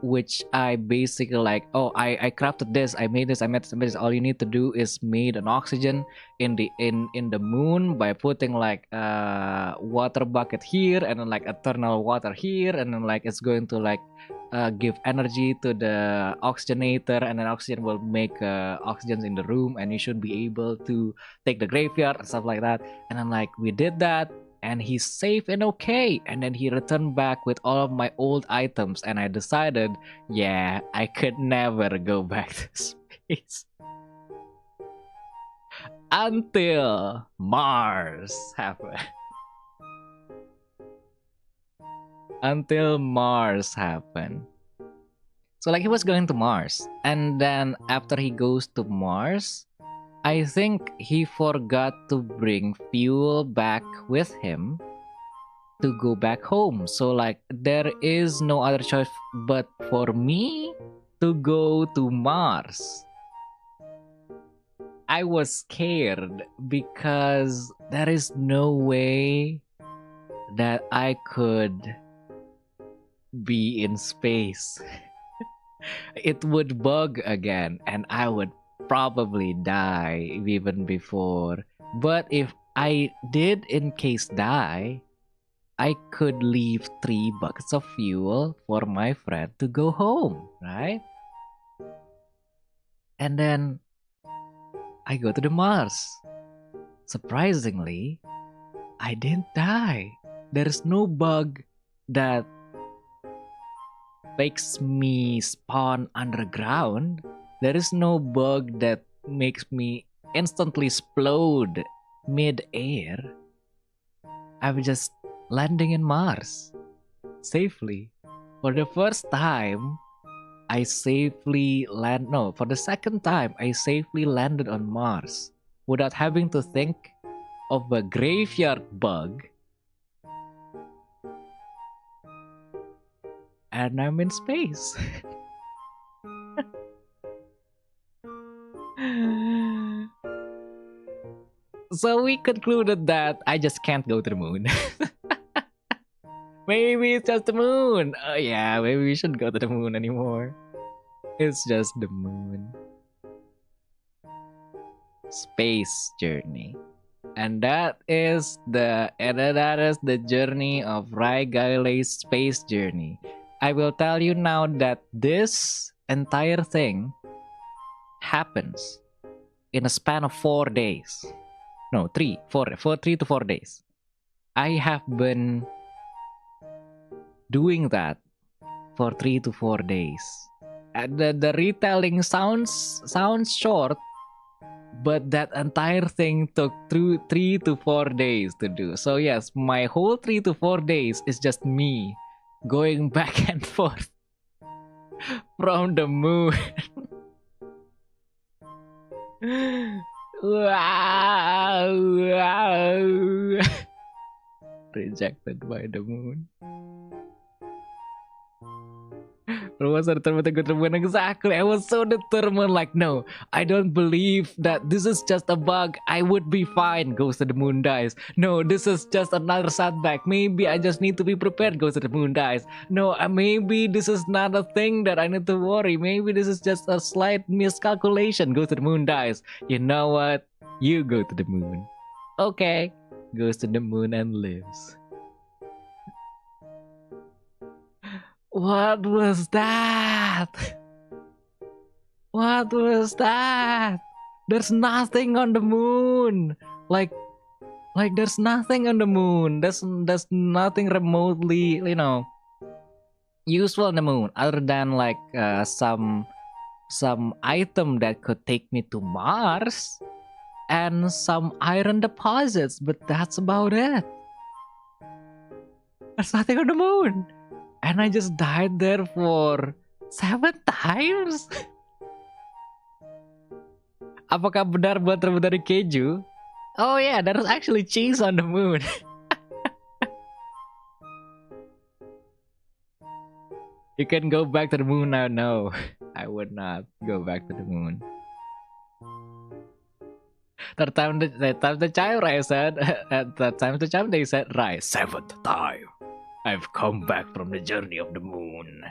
which I basically like, oh, I crafted this, I made this. All you need to do is made an oxygen in the moon by putting like a water bucket here, and then like eternal water here, and then like it's going to like give energy to the oxygenator, and then oxygen will make oxygens in the room, and you should be able to take the graveyard and stuff like that. And then like we did that, and he's safe and okay. And then he returned back with all of my old items, and I decided, yeah, I could never go back to space. Until Mars happened. Until Mars happened. So like he was going to Mars, and then after he goes to Mars, I think he forgot to bring fuel back with him to go back home. So like there is no other choice but for me to go to Mars. I was scared because there is no way that I could be in space. It would bug again and I would probably die even before. But if I did in case die, I could leave 3 buckets of fuel for my friend to go home, right? And then I go to the Mars. Surprisingly, I didn't die. There's no bug that makes me spawn underground. There is no bug that makes me instantly explode mid-air. I'm just landing in Mars safely. For the first time, I safely land. No, for the second time, I safely landed on Mars without having to think of a graveyard bug. And I'm in space. So we concluded that I just can't go to the moon. Maybe it's just the moon. Oh yeah, maybe we shouldn't go to the moon anymore. It's just the moon. Space journey. And that is the journey of Rai Galilei's space journey. I will tell you now that this entire thing happens in a span of 4 days. No, 3 to 4 days. I have been doing that for 3 to 4 days. And the retelling sounds short, but that entire thing took 3 to 4 days to do. So yes, my whole 3 to 4 days is just me going back and forth from the moon. Wow. Rejected by the moon. I was so determined to go to the moon. Exactly. I was so determined, like, no, I don't believe that this is just a bug. I would be fine. Goes to the moon, dies. No, this is just another setback. Maybe I just need to be prepared. Goes to the moon, dies. No, maybe this is not a thing that I need to worry. Maybe this is just a slight miscalculation. Goes to the moon, dies. You know what? You go to the moon. Okay. Goes to the moon and lives. What was that? What was that? There's nothing on the moon. Like there's nothing on the moon. There's nothing remotely, useful on the moon other than like some item that could take me to Mars and some iron deposits, but that's about it. There's nothing on the moon. And I just died there for 7 times. Apakah benar buat terbuat dari keju? Oh yeah, there's actually cheese on the moon. You can go back to the moon now. No, I would not go back to the moon. That time the child Rai said, at that time the child they said, Rai, 7th time. I've come back from the journey of the moon.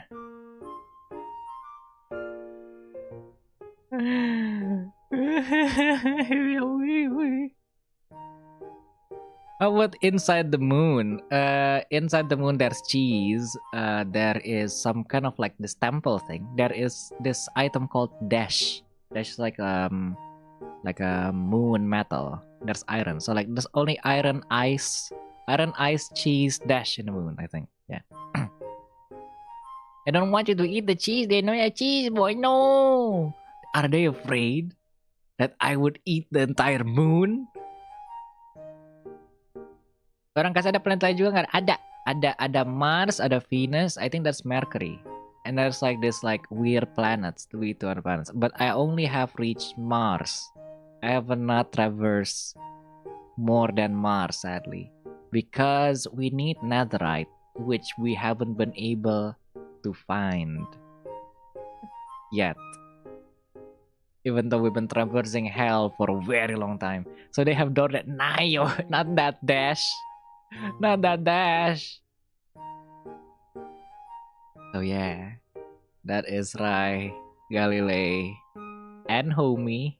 How about inside the moon? Inside the moon there's cheese. There is some kind of like this temple thing. There is this item called dash. Dash is like a moon metal. There's iron. So like there's only iron, ice, Iron, ice, cheese, dash in the moon, I think. Yeah. I don't want you to eat the cheese. They know you're cheese, boy. No. Are they afraid that I would eat the entire moon? Orang kasih ada planet lain juga nggak? Ada Mars, ada Venus. I think that's Mercury. And there's like this like weird planets, two other planets. But I only have reached Mars. I have not traversed more than Mars, sadly, because we need netherite, which we haven't been able to find yet. Even though we've been traversing hell for a very long time. So they have done that. Nayo, not that dash. Not that dash. So yeah, that is Rai Galilei and homie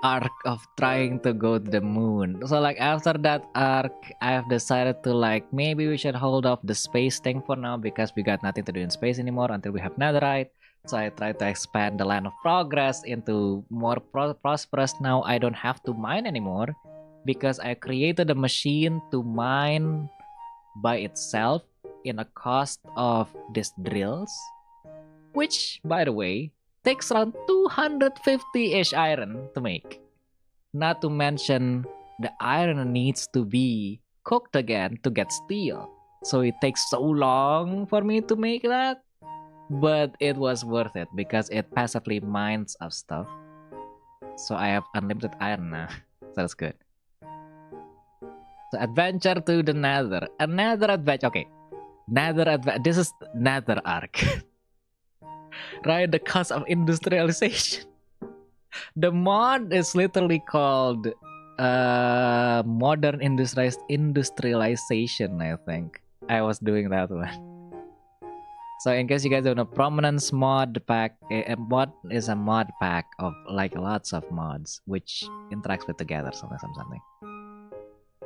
arc of trying to go to the moon. So like after that arc, I've decided to like maybe we should hold off the space thing for now because we got nothing to do in space anymore until we have netherite. So I try to expand the land of progress into more prosperous. Now I don't have to mine anymore because I created a machine to mine by itself in a cost of these drills, which by the way takes around 250-ish iron to make. Not to mention the iron needs to be cooked again to get steel. So it takes so long for me to make that. But it was worth it because it passively mines of stuff. So I have unlimited iron now. So that's good. So adventure to the Nether. Another adventure. Okay. Nether adventure. This is Nether arc. Right, the cusp of industrialization. The mod is literally called modern industrialization, I think. I was doing that one. So in case you guys don't know, Prominence mod pack, a mod is a mod pack of like lots of mods which interacts with together something.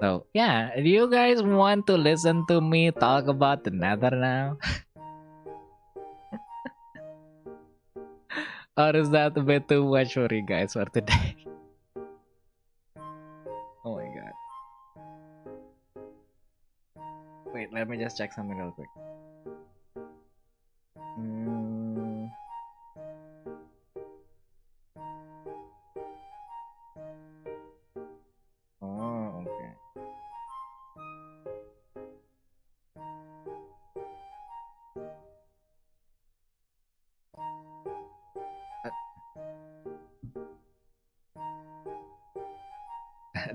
So yeah, do you guys want to listen to me talk about the Nether now? Or is that a bit too much for you guys for today? Oh my god. Wait, let me just check something real quick. Oh, okay.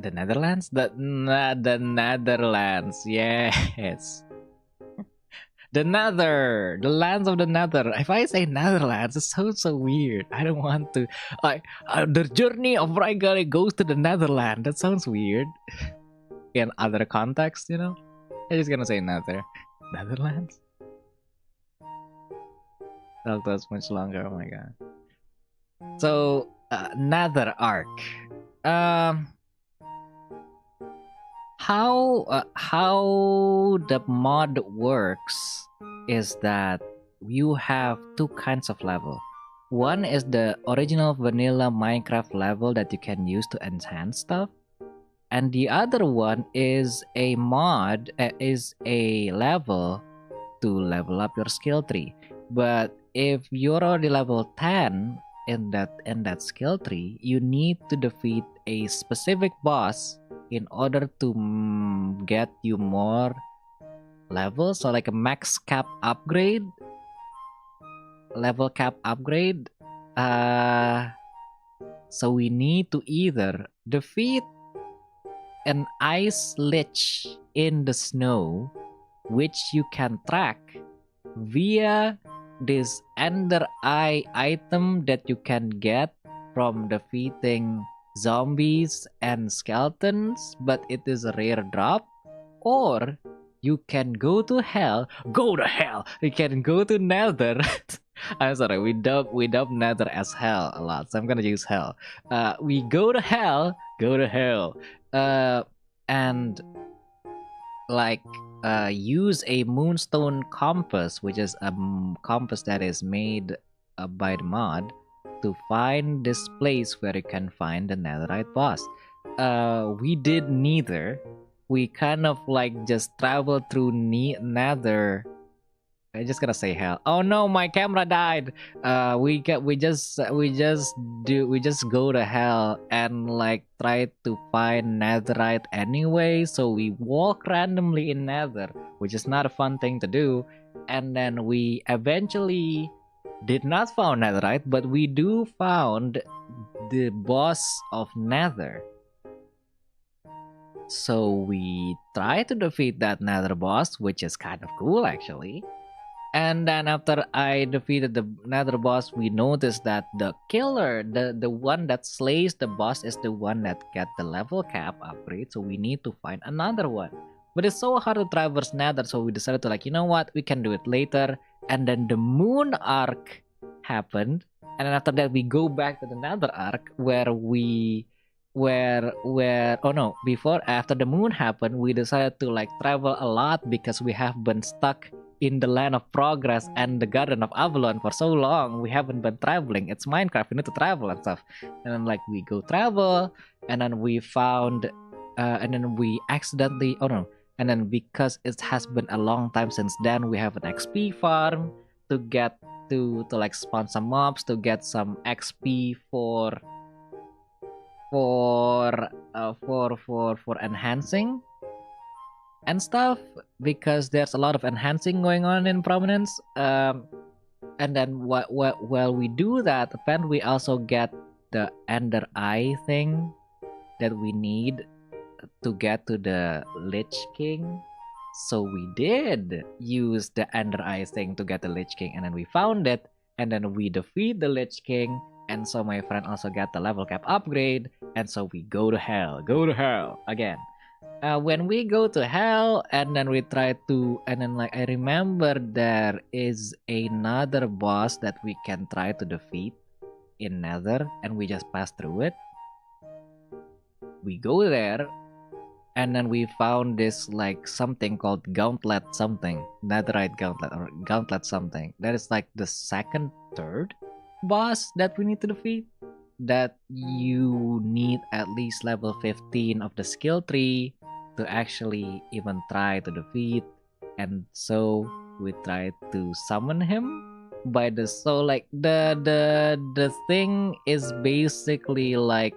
The Netherlands? The Netherlands, yes. The Nether, the lands of the Nether. If I say Netherlands, it sounds so weird. I don't want to. The journey of Rai Galilei goes to the Netherlands. That sounds weird. In other contexts, you know. I'm just gonna say Nether. Netherlands. That was much longer. Oh my god. So Nether arc. How the mod works is that you have two kinds of level. One is the original vanilla Minecraft level that you can use to enhance stuff, and the other one is a mod, is a level to level up your skill tree. But if you're already level 10 in that skill tree, you need to defeat a specific boss in order to get you more levels. So like a max cap upgrade, level cap upgrade. So we need to either defeat an ice lich in the snow, which you can track via this ender eye item that you can get from defeating zombies and skeletons, but it is a rare drop. Or you can go to hell. You can go to Nether. I'm sorry, we dub Nether as hell a lot, so I'm gonna use hell. We go to hell. And like use a moonstone compass, which is a compass that is made by the mod, to find this place where you can find the netherite boss. We did neither. we kind of like just travel through Nether. I'm just gonna say hell. Oh no, my camera died. We just go to hell and like try to find netherite anyway. So we walk randomly in Nether, which is not a fun thing to do. And then we eventually did not found netherite, but we do found the boss of Nether. So we try to defeat that Nether boss, which is kind of cool actually. And then after I defeated the Nether boss, we noticed that the killer, the one that slays the boss, is the one that get the level cap upgrade. So we need to find another one. But it's so hard to traverse Nether, so we decided to like, you know what, we can do it later. And then the moon arc happened, and then after that we go back to the Nether arc where we oh no, before after the moon happened, we decided to like travel a lot because we have been stuck in the land of progress and the garden of Avalon for so long. We haven't been traveling. It's Minecraft, we need to travel and stuff. And then like we go travel, and then we found and then we accidentally, oh no, and then because it has been a long time since then, we have an XP farm to get to like spawn some mobs to get some XP for enhancing and stuff, because there's a lot of enhancing going on in Prominence. And then while we do that, then we also get the Ender Eye thing that we need to get to the Lich King. So we did use the Ender Eye thing to get the Lich King, and then we found it, and then we defeat the Lich King, and so my friend also got the level cap upgrade, and so we go to hell again. When we go to hell, and then we try to, and then like I remember there is another boss that we can try to defeat in Nether, and we just pass through it. We go there, and then we found this like something called Gauntlet something, Netherite Gauntlet or Gauntlet something. That is like the third boss that we need to defeat. That you need at least level 15 of the skill tree to actually even try to defeat. And so we try to summon him by the, so like the thing is basically like,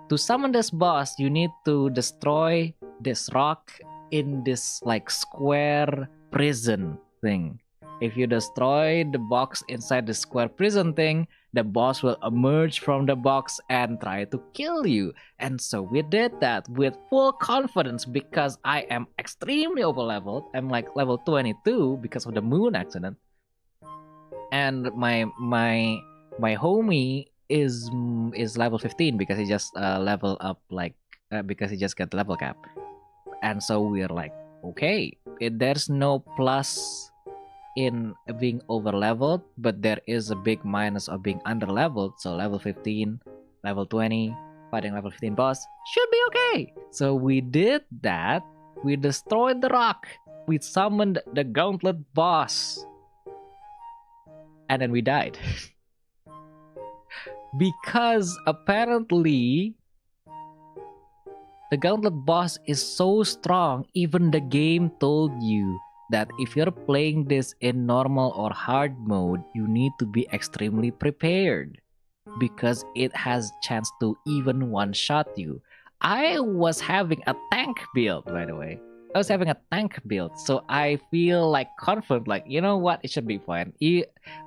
to summon this boss you need to destroy this rock in this like square prison thing. If you destroy the box inside the square prison thing, the boss will emerge from the box and try to kill you. And so we did that with full confidence because I am extremely over leveled. I'm like level 22 because of the moon accident. And my homie is level 15 because he just level up like because he just got the level cap. And so we're like, okay, there's no plus in being over leveled, but there is a big minus of being under leveled. So level 15, level 20, fighting level 15 boss should be okay. So we did that. We destroyed the rock. We summoned the Gauntlet boss. And then we died. Because apparently the Gauntlet boss is so strong, even the game told you that if you're playing this in normal or hard mode, you need to be extremely prepared because it has chance to even one-shot you. I was having a tank build, by the way. I was having a tank build, so I feel like confident, like, you know what, it should be fine.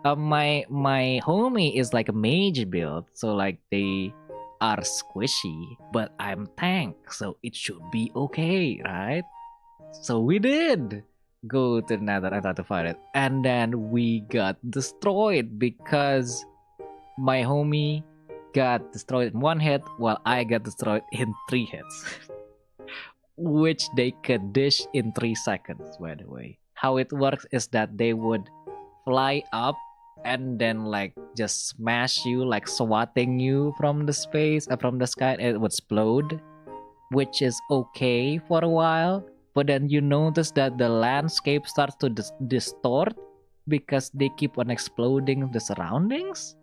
My homie is like a mage build, so like they are squishy, but I'm tank, so it should be okay, right? So we did go to the Nether and try to fight it, and then we got destroyed because my homie got destroyed in 1 hit while I got destroyed in 3 hits. Which they could dish in 3 seconds, by the way. How it works is that they would fly up and then like just smash you, like swatting you from the space, from the sky, and it would explode, which is okay for a while. But then you notice that the landscape starts to distort because they keep on exploding the surroundings.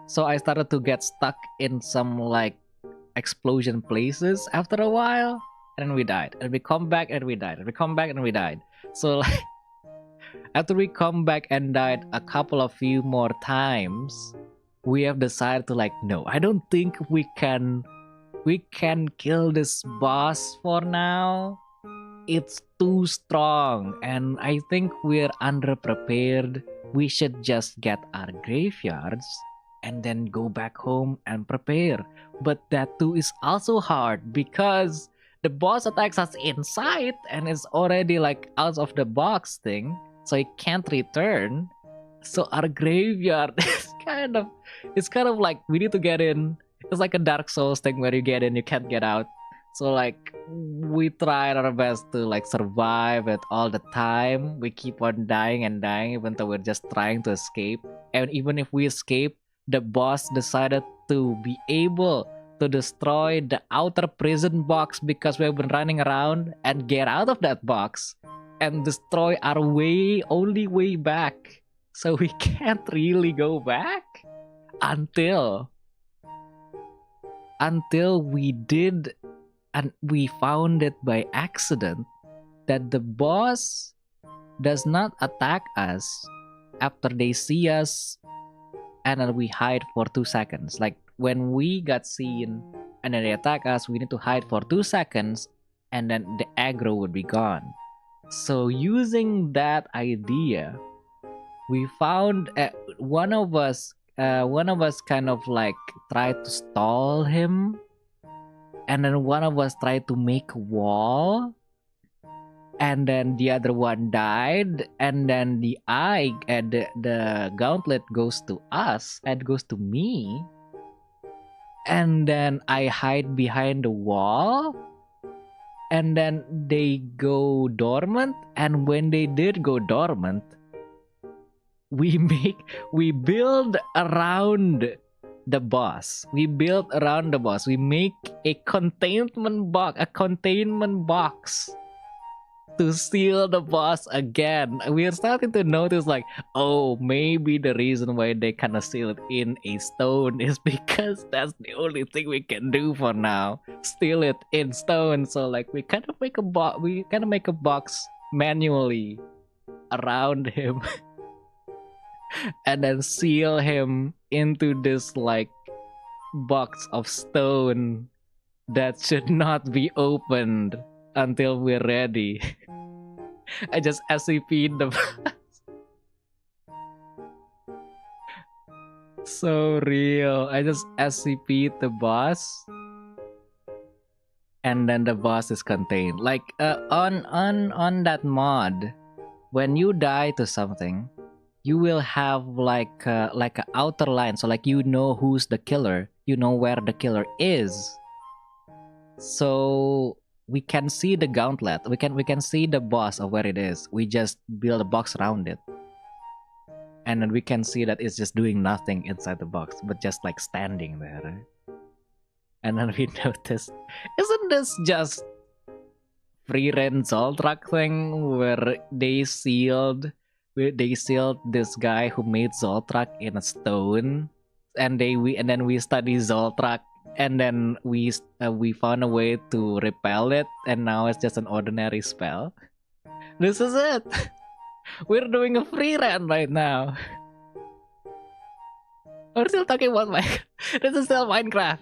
So I started to get stuck in some like explosion places after a while. and then we died. And we come back and we died. And we come back and we died. So like after we come back and died a couple of few more times, we have decided to like, no, I don't think we can kill this boss for now. It's too strong and I think we're underprepared. We should just get our graveyards and then go back home and prepare. But that too is also hard because the boss attacks us inside and it's already like out of the box thing, so it can't return. So our graveyard is kind of like we need to get in. It's like a Dark Souls thing where you get in, you can't get out. So like we tried our best to like survive it all the time. We keep on dying and dying even though we're just trying to escape. And even if we escape, the boss decided to be able to destroy the outer prison box because we've been running around and get out of that box and destroy our only way back. So we can't really go back until we did, and we found it by accident that the boss does not attack us after they see us and then we hide for 2 seconds. Like when we got seen and then they attack us, we need to hide for 2 seconds and then the aggro would be gone. So using that idea, we found one of us kind of like tried to stall him, and then one of us tried to make a wall, and then the other one died, and then the gauntlet goes to us and goes to me, and then I hide behind the wall, and then they go dormant, and when they did go dormant, we build around the boss. We make a containment box to seal the boss again. We are starting to notice like, oh, maybe the reason why they kind of seal it in a stone is because that's the only thing we can do for now. Seal it in stone. So like we kind of make a box manually around him. And then seal him into this like box of stone that should not be opened until we're ready. I just SCP'd the so real. I just SCP'd the boss and then the boss is contained. Like on that mod, when you die to something, you will have like an outer line, so like you know who's the killer, you know where the killer is, so we can see the gauntlet, we can see the boss of where it is. We just build a box around it, and then we can see that it's just doing nothing inside the box but just like standing there, right? And then we notice, isn't this just free rent Zoltrak thing where they sealed this guy who made Zoltrak in a stone, and then we study Zoltrak, and then we found a way to repel it, and now it's just an ordinary spell. This is it. We're doing a free run right now. We're still talking about Minecraft. This is still Minecraft.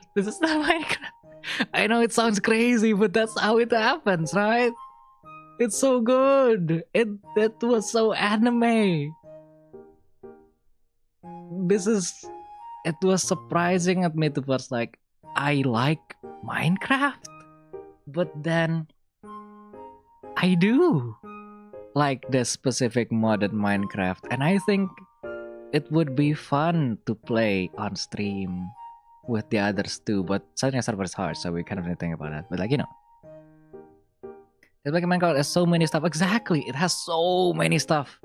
I know it sounds crazy, but that's how it happens, right? It's so good. It was so anime. It was surprising at me to first like, I like Minecraft, but then I do like the specific modded Minecraft, and I think it would be fun to play on stream with the others too. But setting a server is hard, so we kind of need to think about that. But like, it's like Minecraft has so many stuff. Exactly, it has so many stuff.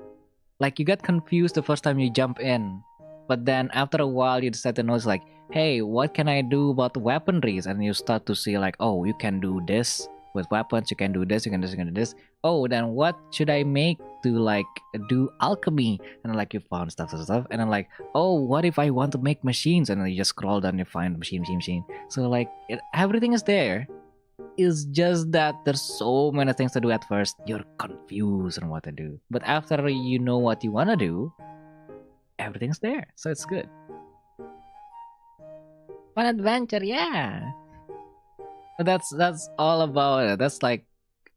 Like you get confused the first time you jump in, but then after a while you decide to notice like, hey, what can I do about weaponries? And you start to see like, oh, you can do this with weapons, you can do this, you can do this. Oh, then what should I make to like do alchemy? And then like you found stuff. And then like, oh, what if I want to make machines? And then you just scroll down, you find machine. So like everything is there. It's just that there's so many things to do at first. You're confused on what to do. But after you know what you want to do, everything's there. So it's good. Fun adventure, yeah. But that's all about it. That's like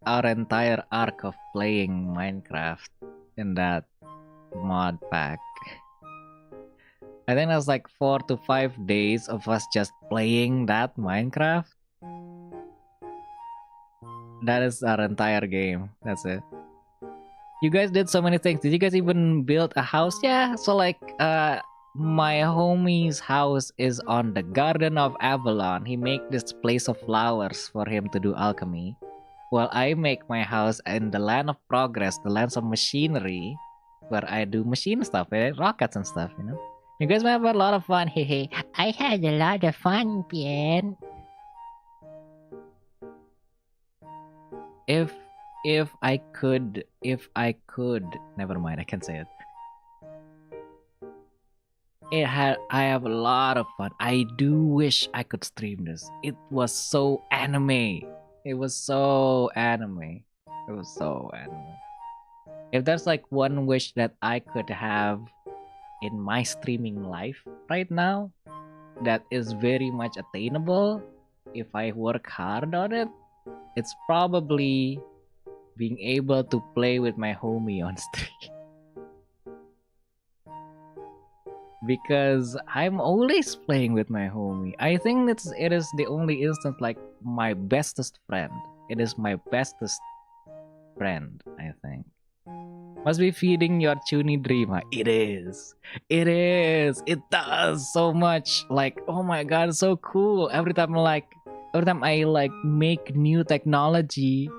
our entire arc of playing Minecraft in that mod pack. I think that's like 4 to 5 days of us just playing that Minecraft. That is our entire game. That's it. You guys did so many things. Did you guys even build a house? Yeah. So like my homie's house is on the Garden of Avalon. He make this place of flowers for him to do alchemy. While I make my house in the Land of Progress, the lands of machinery, where I do machine stuff, rockets and stuff, you know? You guys might have a lot of fun, hehe. I had a lot of fun, Bien. If I could, never mind, I can't say it. I have a lot of fun. I do wish I could stream this. It was so anime. It was so anime. If there's like one wish that I could have in my streaming life right now that is very much attainable if I work hard on it, it's probably being able to play with my homie on stream. Because I'm always playing with my homie. I think it is the only instance like my bestest friend. It is my bestest friend, I think. Must be feeding your chuny dream. Huh? It is. It does so much. Like, oh my god, it's so cool. Every time I like make new technology,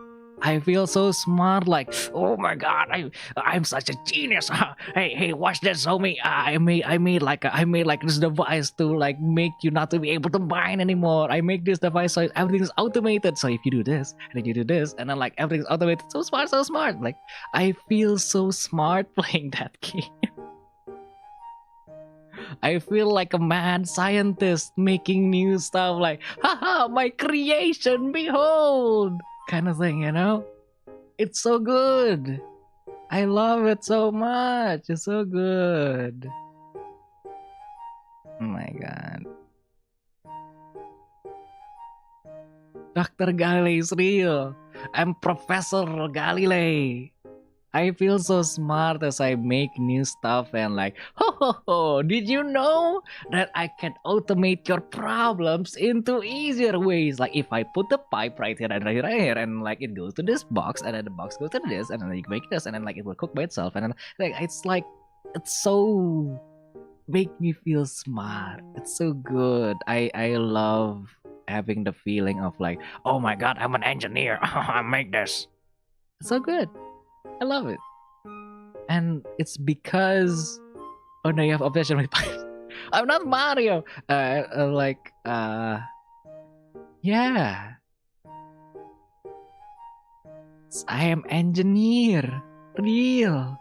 I feel so smart. Like, oh my god, I'm such a genius. Hey, watch this, homie. I made like this device to like make you not to be able to mine anymore. I make this device so everything's automated. So if you do this and then you do this and then like everything's automated, so smart. Like I feel so smart playing that game. I feel like a mad scientist making new stuff. Like, haha, my creation, behold. Kind of thing, you know? It's so good. I love it so much. It's so good. Oh my god. Dr. Galilei is real. I'm Professor Galilei. I feel so smart as I make new stuff and like, ho, did you know that I can automate your problems into easier ways? Like if I put the pipe right here and right here and like it goes to this box and then the box goes to this and then you make this and then like it will cook by itself and then like it's so make me feel smart. It's so good. I love having the feeling of like, oh my god, I'm an engineer. I make this. It's so good. I love it. And it's because oh no, you have obsession with pipes. I'm not Mario. Yeah. I am engineer. Real.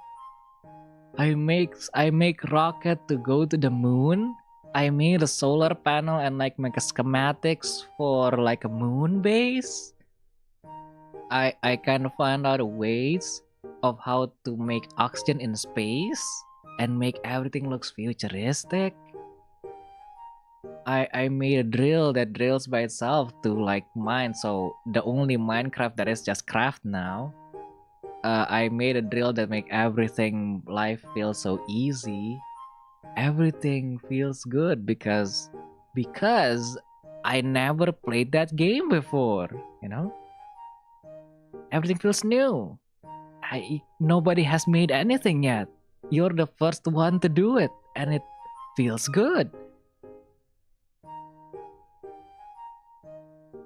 I make rocket to go to the moon. I made a solar panel and like make a schematics for like a moon base. I kind of find out ways of how to make oxygen in space and make everything looks futuristic. I made a drill that drills by itself to like mine, so the only Minecraft that is just craft now. I made a drill that make everything life feel so easy. Everything feels good because I never played that game before, you know? Everything feels new. Nobody has made anything yet. You're the first one to do it, and it feels good.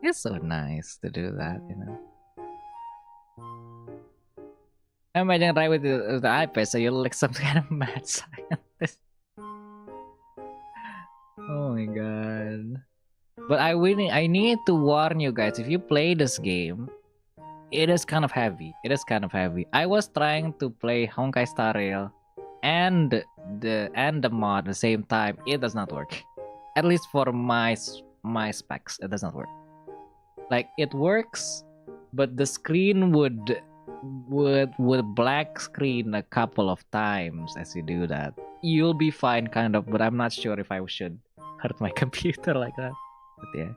It's so nice to do that, you know. I imagine right with the iPad, so you're like some kind of mad scientist. Oh my god. But I need to warn you guys, if you play this game, it is kind of heavy. I was trying to play Honkai Star Rail and the mod at the same time. It does not work. At least for my specs, it does not work. Like it works, but the screen would black screen a couple of times as you do that. You'll be fine, kind of, but I'm not sure if I should hurt my computer like that. But yeah,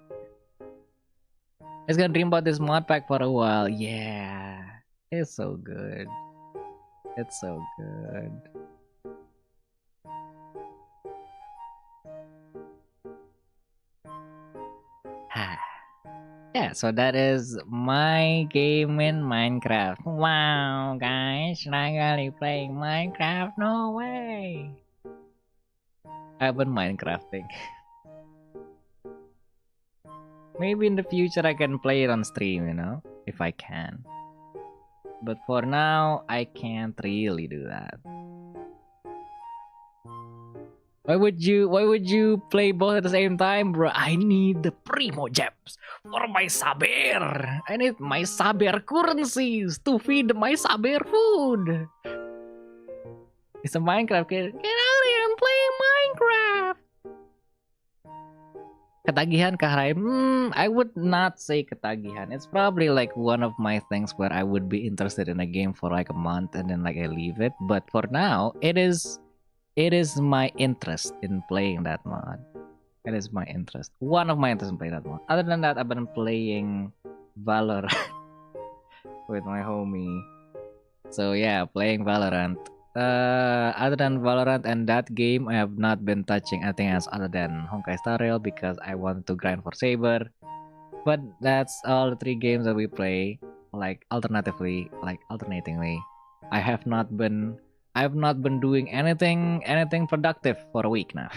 I was gonna dream about this mod pack for a while. Yeah, it's so good. It's so good. Yeah, so that is my game in Minecraft. Wow, guys, Rai playing Minecraft? No way! I've been Minecrafting. Maybe in the future I can play it on stream, you know? If I can. But for now, I can't really do that. Why would you play both at the same time, bro? I need the primo gems for my Saber. I need my Saber currencies to feed my Saber food. It's a Minecraft kid. Get out of here, I'm playing Minecraft. Ketagihan kah, Rai? I would not say ketagihan. It's probably like one of my things where I would be interested in a game for like a month and then like I leave it. But for now, it is my interest in playing that mod. It is my interest. One of my interests in playing that mod. Other than that, I've been playing Valorant with my homie. So yeah, playing Valorant. Other than Valorant and that game, I have not been touching anything else other than Honkai Star Rail because I wanted to grind for Saber. But that's all the 3 games that we play, like alternatively, like alternatingly. I have not been doing anything productive for a week now.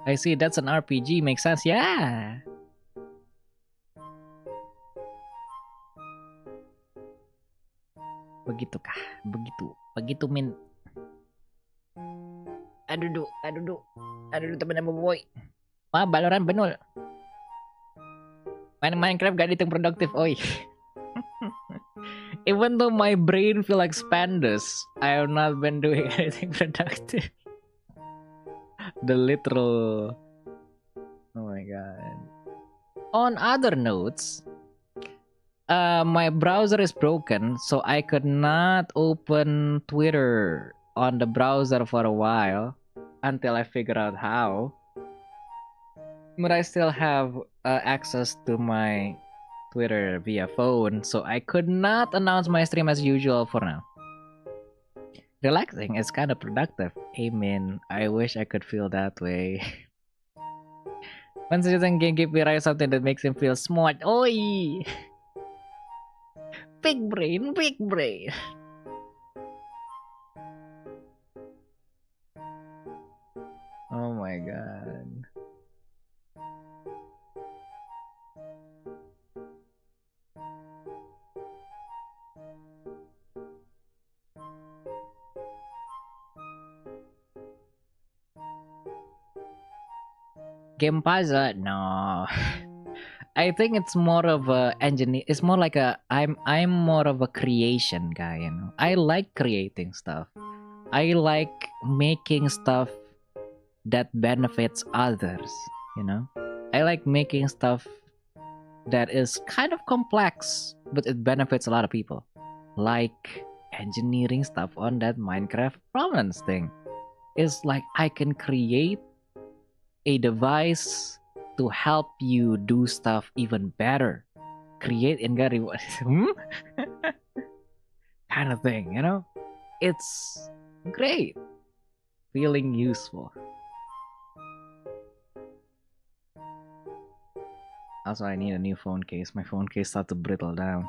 I see, that's an RPG, makes sense. Yeah. Begitu kah? Begitu min. Aduh teman boy. Wah, Valorant benul. Main Minecraft gak dihitung produktif, oi. Even though my brain feel expanded, I have not been doing anything productive. The literal. Oh my god. On other notes, my browser is broken, so I could not open Twitter on the browser for a while until I figure out how. But I still have access to my Twitter via phone, so I could not announce my stream as usual for now. Relaxing is kind of productive. Amen. I wish I could feel that way. When citizen can give Rai something that makes him feel smart. Oi! Big brain, big brain. Oh my god. Game puzzle? No. I think it's more of a engineer. It's more like a I'm more of a creation guy, you know. I like creating stuff. I like making stuff that benefits others, you know. I like making stuff that is kind of complex, but it benefits a lot of people. Like engineering stuff on that Minecraft provenance thing. It's like I can create a device to help you do stuff even better. Create and get reward. Kind of thing, you know? It's great. Feeling useful. Also, I need a new phone case. My phone case started to brittle down.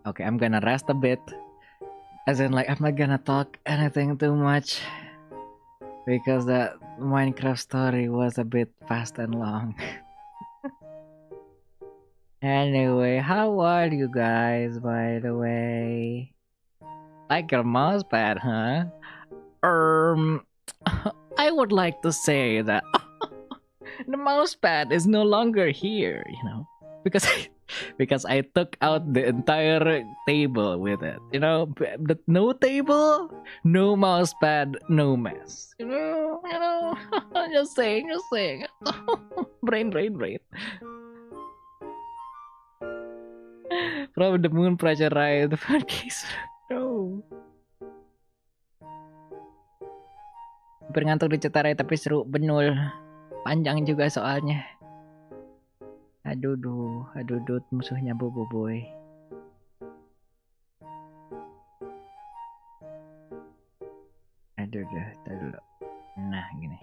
Okay, I'm gonna rest a bit. As in, like, I'm not gonna talk anything too much. Because that Minecraft story was a bit fast and long. Anyway, how are you guys, by the way? Like your mousepad, huh? I would like to say that the mousepad is no longer here, you know? Because because I took out the entire table with it. You know, no table, no mouse pad, no mess. You know. Just saying. brain. From the moon pressure right, the phone case. No. Hampir ngantuk di Cetarai tapi seru benul. Panjang juga soalnya. Aduh musuhnya Bobo Boy. Aduh, tar dulu. Nah, gini.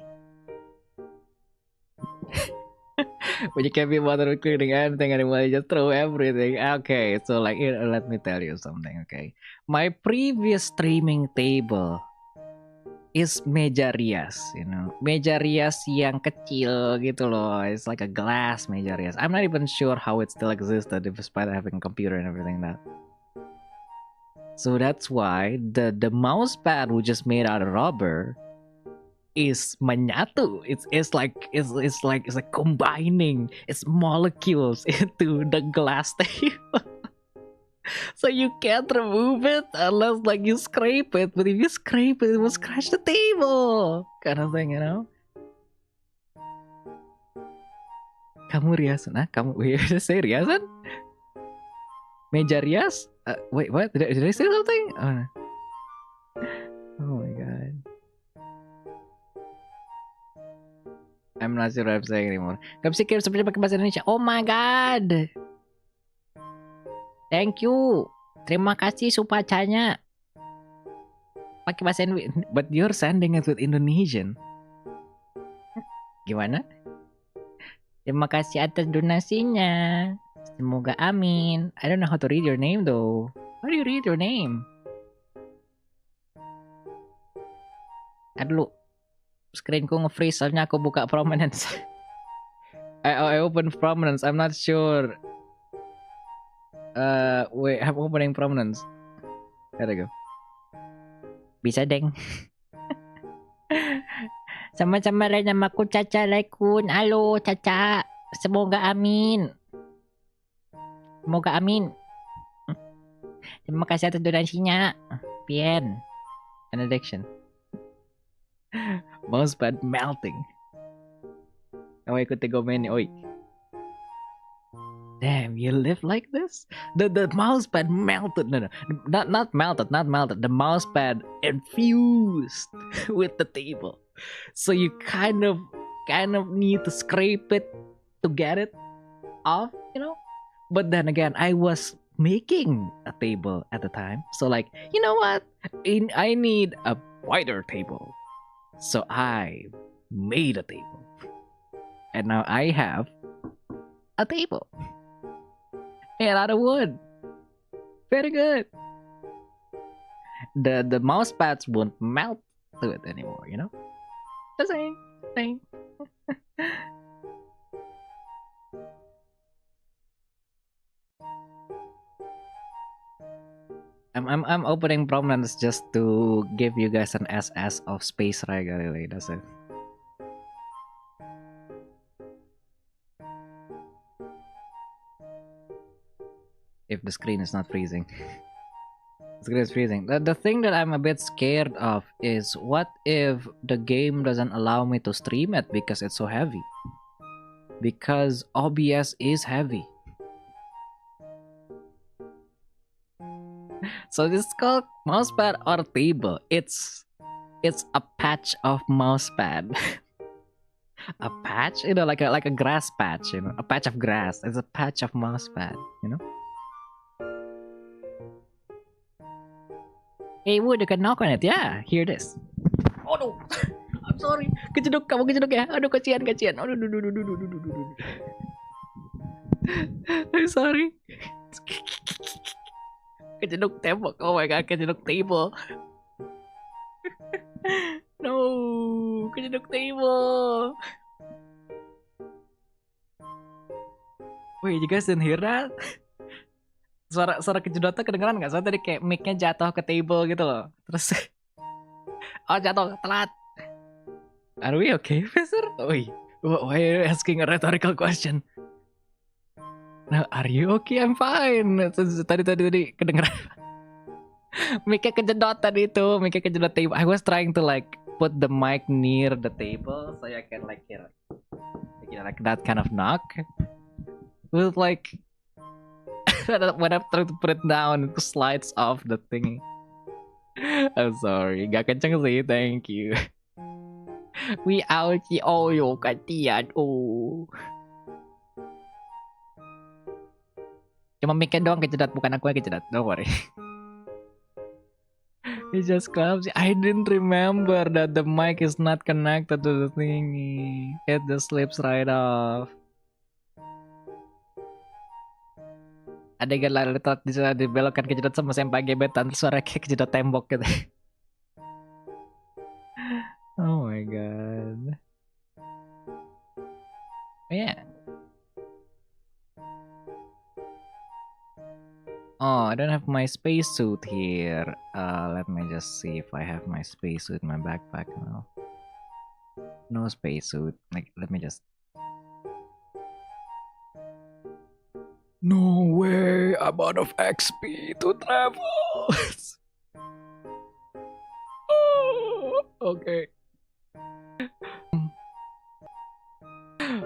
When you can't be bothered cleaning anything anymore, you just throw everything. Okay, so like, let me tell you something, okay? My previous streaming table is meja rias, you know. Meja rias yang kecil gitu loh. It's like a glass meja rias. I'm not even sure how it still existed despite having a computer and everything that. So that's why the mouse pad we just made out of rubber is menyatu. It's like combining its molecules into the glass table. So you can't remove it unless like you scrape it. But if you scrape it, it will scratch the table. Kind of thing, you know. Kamu riasan? Kamu say riasan? Meja rias? Wait, what? Did I say something? Oh my god. I'm not sure what I'm saying anymore. Gak bisa kirim seperti pakai bahasa Indonesia. Oh my god. Thank you. Terima kasih supacanya. Pakai bahasa Indonesia. But you're sending it with Indonesian. Gimana? Terima kasih atas donasinya. Semoga amin. I don't know how to read your name though. How do you read your name? Aduh. Screenku nge-freeze soalnya aku buka prominence. I open prominence. I'm not sure. Wait, I'm opening prominence. There we go. Bisa deng. Sama-sama rin nama aku Caca Laikun. Halo Caca. Semoga amin. Semoga amin. Terima kasih atas donasinya. Pian. An addiction. Mousepad melting. Kamu ikut Tegomeni, oi. Damn, you live like this? The mousepad melted. No, not melted. The mousepad infused with the table. So you kind of need to scrape it to get it off, you know? But then again, I was making a table at the time. So like, you know what? I need a wider table. So I made a table. And now I have a table. Made out of wood. Very good. The mouse pads won't melt to it anymore, you know? The same. I'm opening prominence just to give you guys an SS of space Rai Galilei. That's it. If the screen is not freezing. The screen is freezing. The thing that I'm a bit scared of is what if the game doesn't allow me to stream it because it's so heavy? Because OBS is heavy. So this is called mousepad or table. It's a patch of mousepad. A patch, you know, like a grass patch, you know, a patch of grass. It's a patch of mousepad, you know. Hey, Wood, you can knock on it. Yeah, here it is. Oh no, I'm sorry. Kejeduk, kamu kejeduk ya. Aduh, kasihan. Aduh. I'm sorry. Kejeduk tembok. Oh my god, kejeduk table. No, kejeduk table. Wait, you guys didn't hear that? Suara kejedotan kedengeran nggak? Soalnya tadi kayak mic-nya jatuh ke table gitu loh. Terus, oh jatuh, telat. Are we okay, Professor? Why are you asking a rhetorical question? No, are you okay? I'm fine. Tadi kedengeran. Mic-nya kejedot tadi itu. Mic-nya kejedot table. I was trying to like put the mic near the table so I can like hear like that kind of knock. With like when I try to put it down, it slides off the thingy. I'm sorry. Gak kenceng sih. Thank you. We out. Oh, yo, kasihan. Oh. Cuma mic-nya doang kejedot, bukan aku yang kejedot. Don't worry. It just clumsy. I didn't remember that the mic is not connected to the thingy. It just slips right off. Ada lalu bisa dibelokkan kejedot sama sempak gebetan, suara kayak kejedot tembok gitu. Oh my god. Yeah. Oh, I don't have my spacesuit here. Let me just see if I have my spacesuit in my backpack now. No spacesuit. Like, let me just. No way! I'm out of XP to travel. Oh, okay.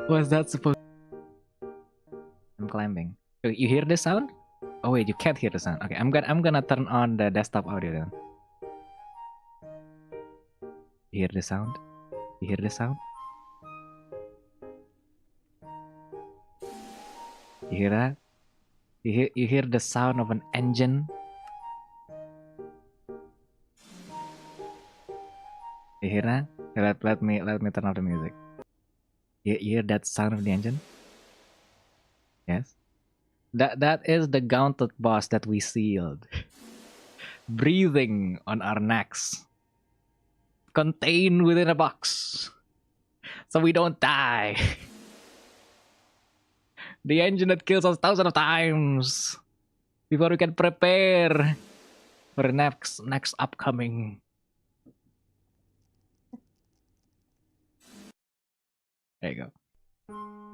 What's that supposed? I'm climbing. You hear the sound? Oh wait, you can't hear the sound. Okay, I'm gonna turn on the desktop audio then. You hear the sound? You hear the sound? You hear that? You hear the sound of an engine? You hear that? Let me turn off the music. You hear that sound of the engine? Yes. That is the Gauntlet boss that we sealed. Breathing on our necks. Contained within a box. So we don't die. The engine that kills us thousands of times. Before we can prepare for the next upcoming. There you go.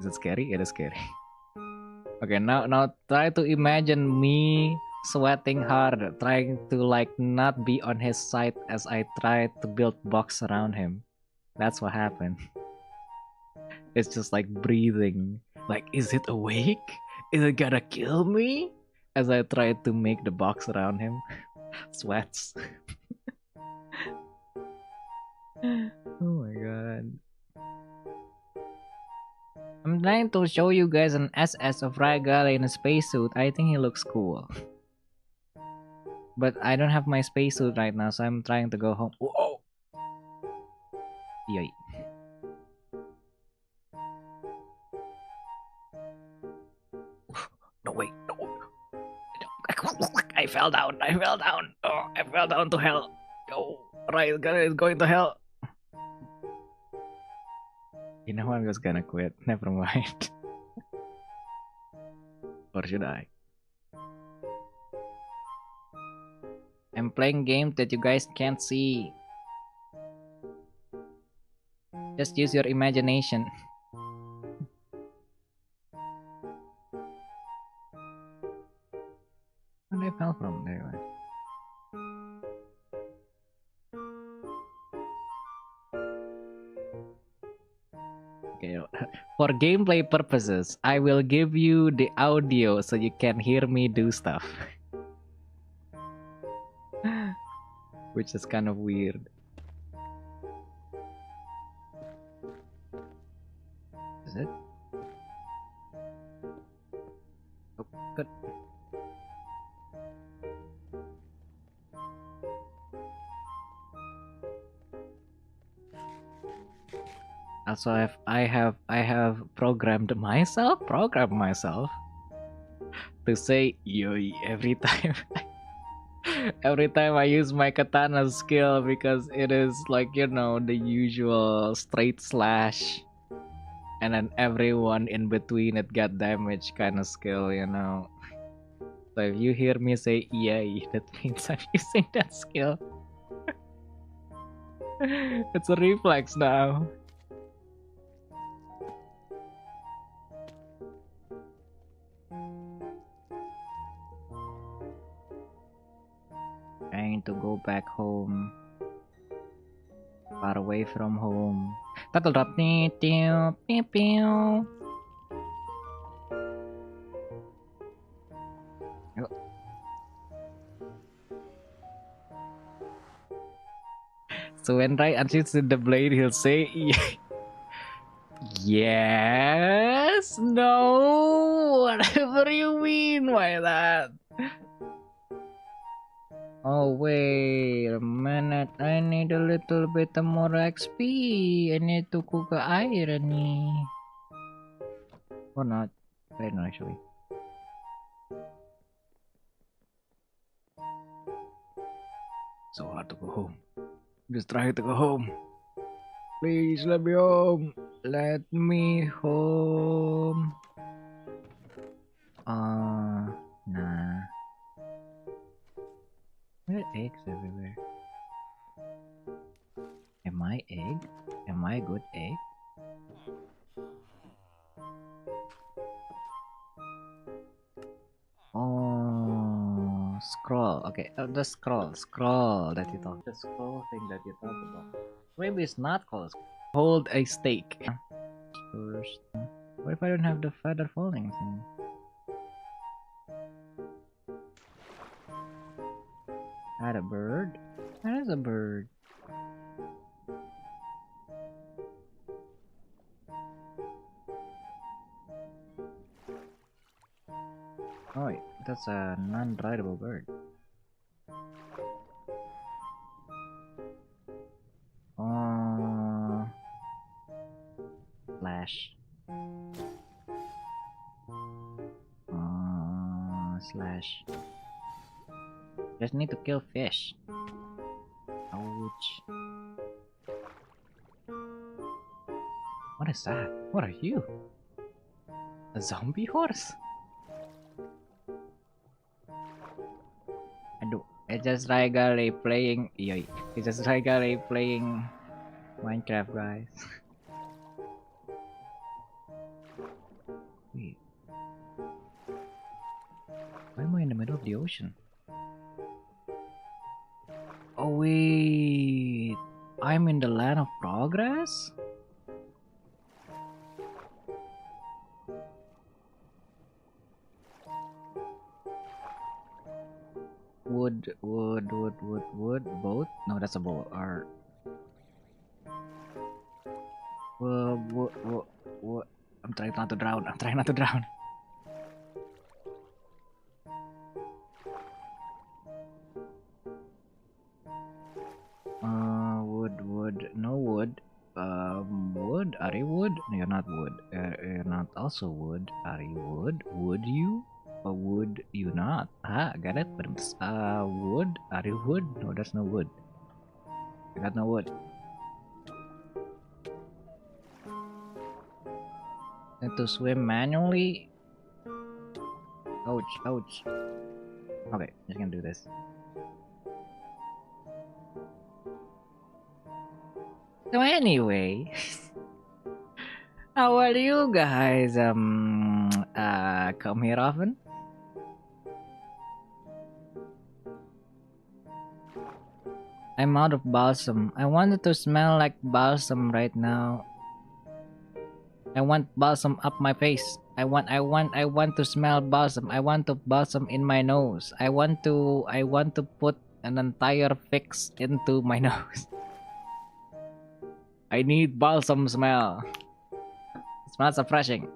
Is it scary? It is scary. Okay, now try to imagine me sweating hard, trying to like not be on his side as I try to build box around him. That's what happened. It's just like breathing. Like, is it awake? Is it gonna kill me? As I try to make the box around him. Sweats. Oh my god. I'm trying to show you guys an SS of Rai Galilei in a spacesuit. I think he looks cool. But I don't have my spacesuit right now, so I'm trying to go home. Whoa! Yay. No, wait, no. I fell down. Oh, I fell down to hell. Oh, Rai Galilei is going to hell. You know, I'm just gonna quit. Never mind. Or should I? I'm playing games that you guys can't see. Just use your imagination. Where did I fell from? There you are. Okay, for gameplay purposes, I will give you the audio so you can hear me do stuff. Which is kind of weird. Is it? Oh, good. Also, I have programmed myself to say yoi every time. Every time I use my katana skill, because it is like, you know, the usual straight slash, and then everyone in between it got damage kind of skill, you know. So if you hear me say yay, that means I'm using that skill. It's a reflex now. to go back home. Far away from home. Turtle drop. Pew, pew, pew. So when Rai unshoots the blade, he'll say, yes, no, whatever you mean by that. Oh wait a minute, I need a little bit more XP. I need to cook irony. Or not. I don't know actually. So hard to go home. Just try to go home. Please let me home. Let me home. Nah. There are eggs everywhere. Am I egg? Am I a good egg? Oh, scroll. Okay, the scroll that you talk. The scroll thing that you talk about. Maybe it's not called. Hold a stake. First. What if I don't have the feather falling thing? Add a bird? That is a bird. Oh wait, that's a non-rideable bird. Slash. Slash. Just need to kill fish. Ouch. What is that? What are you? A zombie horse? Aduh, it's just Rai Galilei playing. Yoi, it's just Rai Galilei playing Minecraft, guys. Wait. Why am I in the middle of the ocean? Oh wait, I'm in the land of progress? Wood, boat? No, that's a boat. Or what? I'm trying not to drown. I'm trying not to drown. Wood, no wood. Wood? Are you wood? No, you're not wood. You're not also wood. Are you wood? Would you? Or would you not? Ah, got it. Wood? Are you wood? No, there's no wood. I got no wood. And to swim manually? Ouch, ouch. Okay, just gonna do this. So anyway, how are you guys? Come here often? I'm out of balsam. I wanted to smell like balsam right now. I want balsam up my face. I want to smell balsam. I want to balsam in my nose. I want to put an entire fix into my nose. I need balsam smell. It smells refreshing.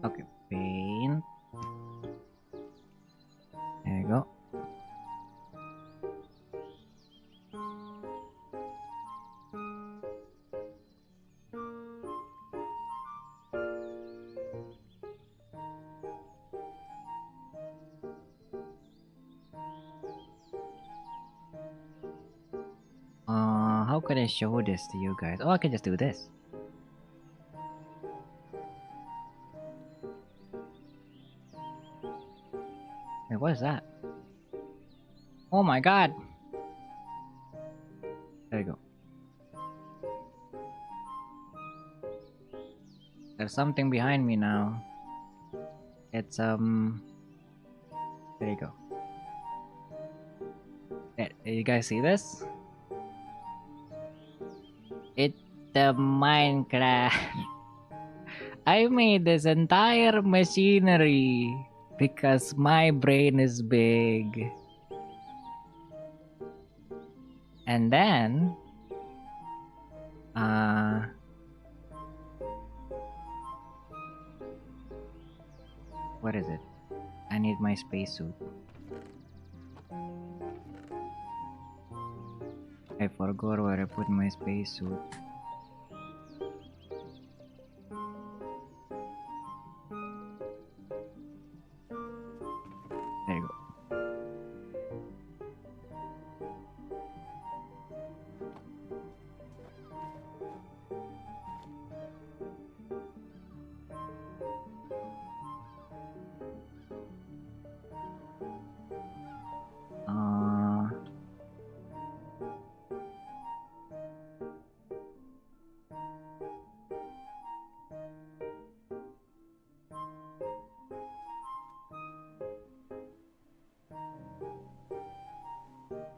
Okay, paint. There you go. How can I show this to you guys? Oh, I can just do this. Wait, what is that? Oh my god! There you go. There's something behind me now. It's there you go. You guys see this? It's the Minecraft. I made this entire machinery because my brain is big. And then what is it? I need my spacesuit. I forgot where I put my spacesuit. There you go.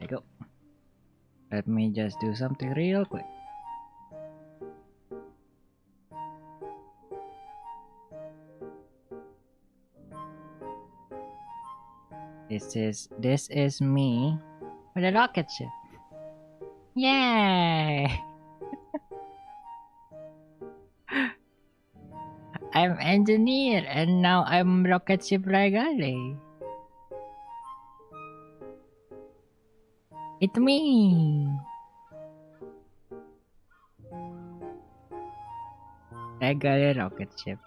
There you go. Let me just do something real quick. This is me with a rocket ship. Yay! I'm engineer and now I'm rocket ship Rai Galilei. It's me. Rai Galilei rocket ship.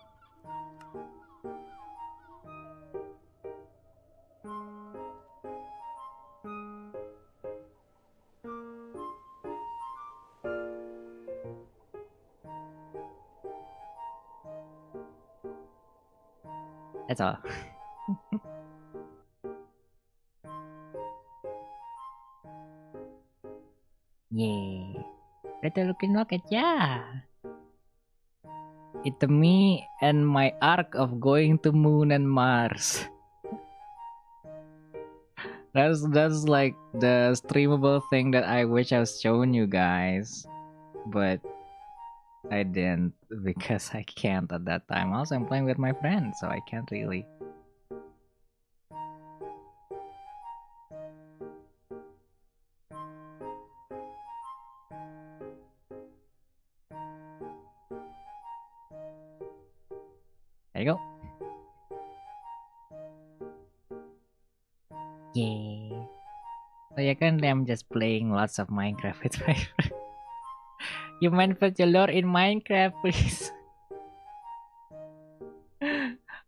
That's all. Yeah. Better looking rocket, yeah. It's me and my arc of going to Moon and Mars. That's like the streamable thing that I wish I was showing you guys, but I didn't because I can't at that time. Also, I'm playing with my friends, so I can't really. There you go. Yeah. So yeah, currently I'm just playing lots of Minecraft with my friends. You manifest your lore in Minecraft, please.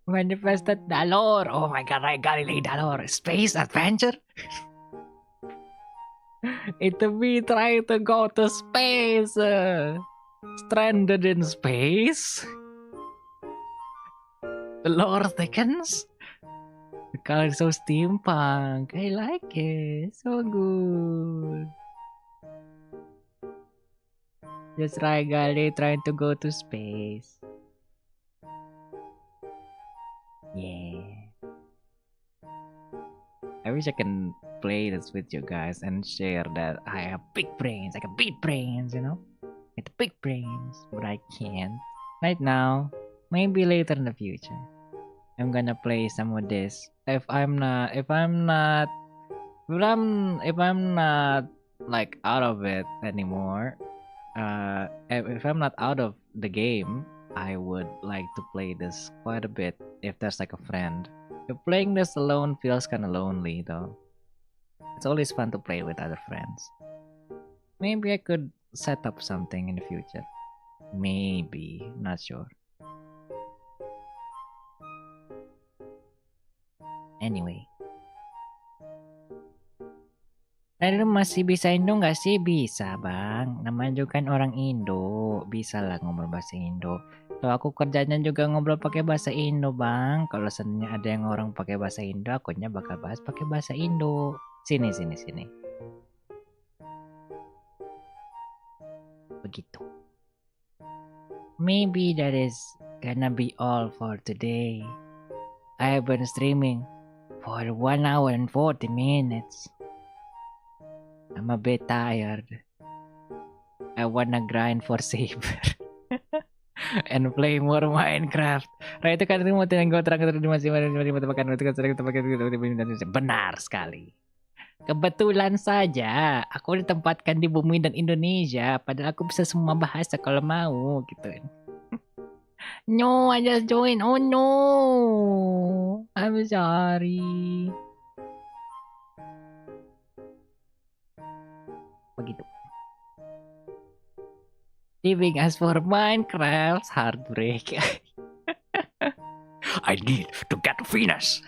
Manifested Dalor. Oh my god, Rai Galilei Dalor. Space adventure? It's me trying to go to space. Stranded in space? The lore thickens? The color is so steampunk. I like it. So good. Just Rai Galilei trying to go to space. Yeah. I wish I can play this with you guys and share that I have big brains. I can beat brains, you know? With big brains. But I can't. Right now. Maybe later in the future. I'm gonna play some of this. If I'm not like out of it anymore, if I'm not out of the game, I would like to play this quite a bit if there's like a friend. If playing this alone feels kind of lonely though. It's always fun to play with other friends. Maybe I could set up something in the future. Maybe, not sure. Anyway. Lalu masih bisa Indo nggak sih? Bisa bang. Namanya juga kan orang Indo. Bisa lah ngomong bahasa Indo. Tuh, aku kerjanya juga ngobrol pakai bahasa Indo, Bang. Kalau seandainya ada yang orang pakai bahasa Indo, akunya bakal bahas pakai bahasa Indo. Sini, sini, sini. Begitu. Maybe that is gonna be all for today. I have been streaming for 1 hour and 40 minutes. I'm a bit tired. I wanna grind for Saber. And play more Minecraft. Rai itu kan mau tinggal terang di masih benar sekali. Kebetulan saja aku ditempatkan di bumi dan Indonesia, padahal aku bisa semua bahasa kalau mau gitu. No, I just joined. Oh no, I'm sorry. Begitu. Leaving us for Minecraft, heartbreak. I need to get Venus.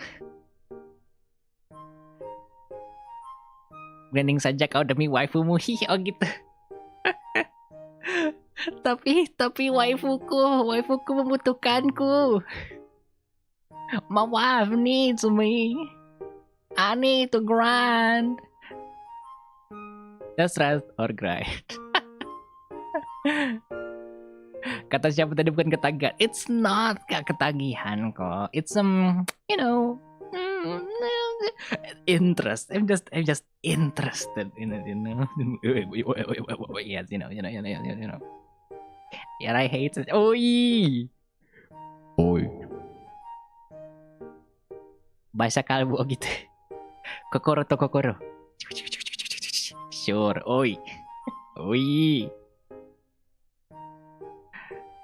Branding saja kau demi waifumu. Oh gitu. tapi waifuku membutuhkanku. My wife needs me. I need to grind. Just rest or grind. Kata siapa tadi bukan ketagihan. It's not ketagihan kok. It's you know, interest. I'm just interested in it, you know. Yes, you know. Yeah, I hate it. Oi. Bahasa kalbu gitu. Kokoro to kokoro. Sure. Oi.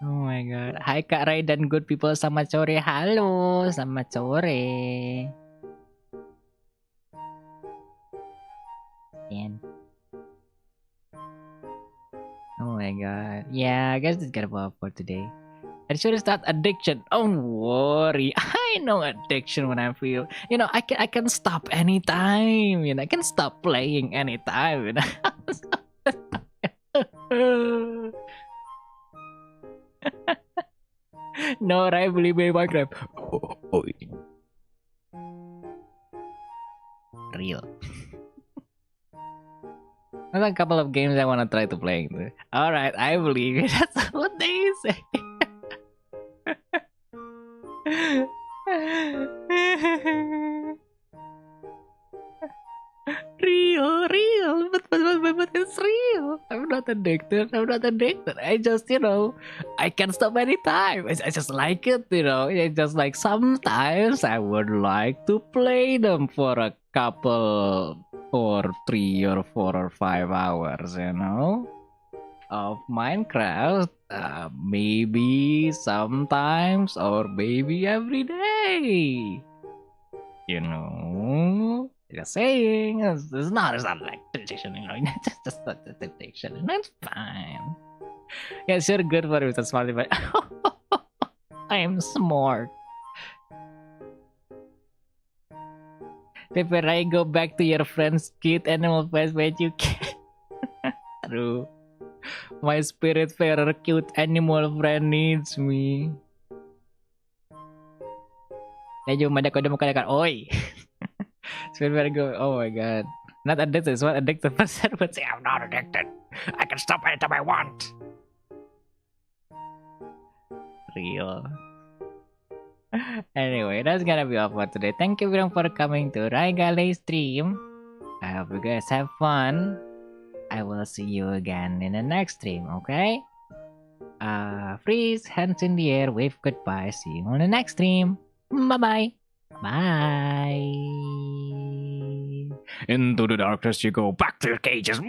Oh my god. Hai Kak Rai dan good people, selamat sore. Halo, selamat sore. And oh my god. Yeah, I guess it's gonna be all for today. I should start addiction. Don't worry. I know addiction when I feel. You know, I can stop anytime. You know, I can stop playing anytime. You know. No, Rai beli Minecraft. Oh. Real. There's a couple of games I want to try to play. Alright, I believe it. That's what they say. Real, but it's real. I'm not addicted. I just, you know, I can't stop anytime. I just like it, you know. It's just like sometimes I would like to play them for a couple, or 3 or 4 or 5 hours, you know, of Minecraft. Maybe sometimes, or maybe every day. You know. Just saying, it's not like addiction, you know. It's just not addiction, and that's fine. Yeah, sure, good for you, that's smart, but I am smart. If I go back to your friend's cute animal face, wait, you can. Aduh, my spirit fairer cute animal friend needs me. Ya, cuma ada kode muka dekat, oi. Spirit go. Oh my god. Not addicted, it's what addicted person would say. I'm not addicted. I can stop anytime I want. Real. Anyway, that's gonna be all for today. Thank you everyone for coming to Rai Galilei stream. I hope you guys have fun. I will see you again in the next stream, okay? Freeze, hands in the air, wave goodbye. See you on the next stream. Bye-bye. Bye. Into the darkness you go, back to your cages.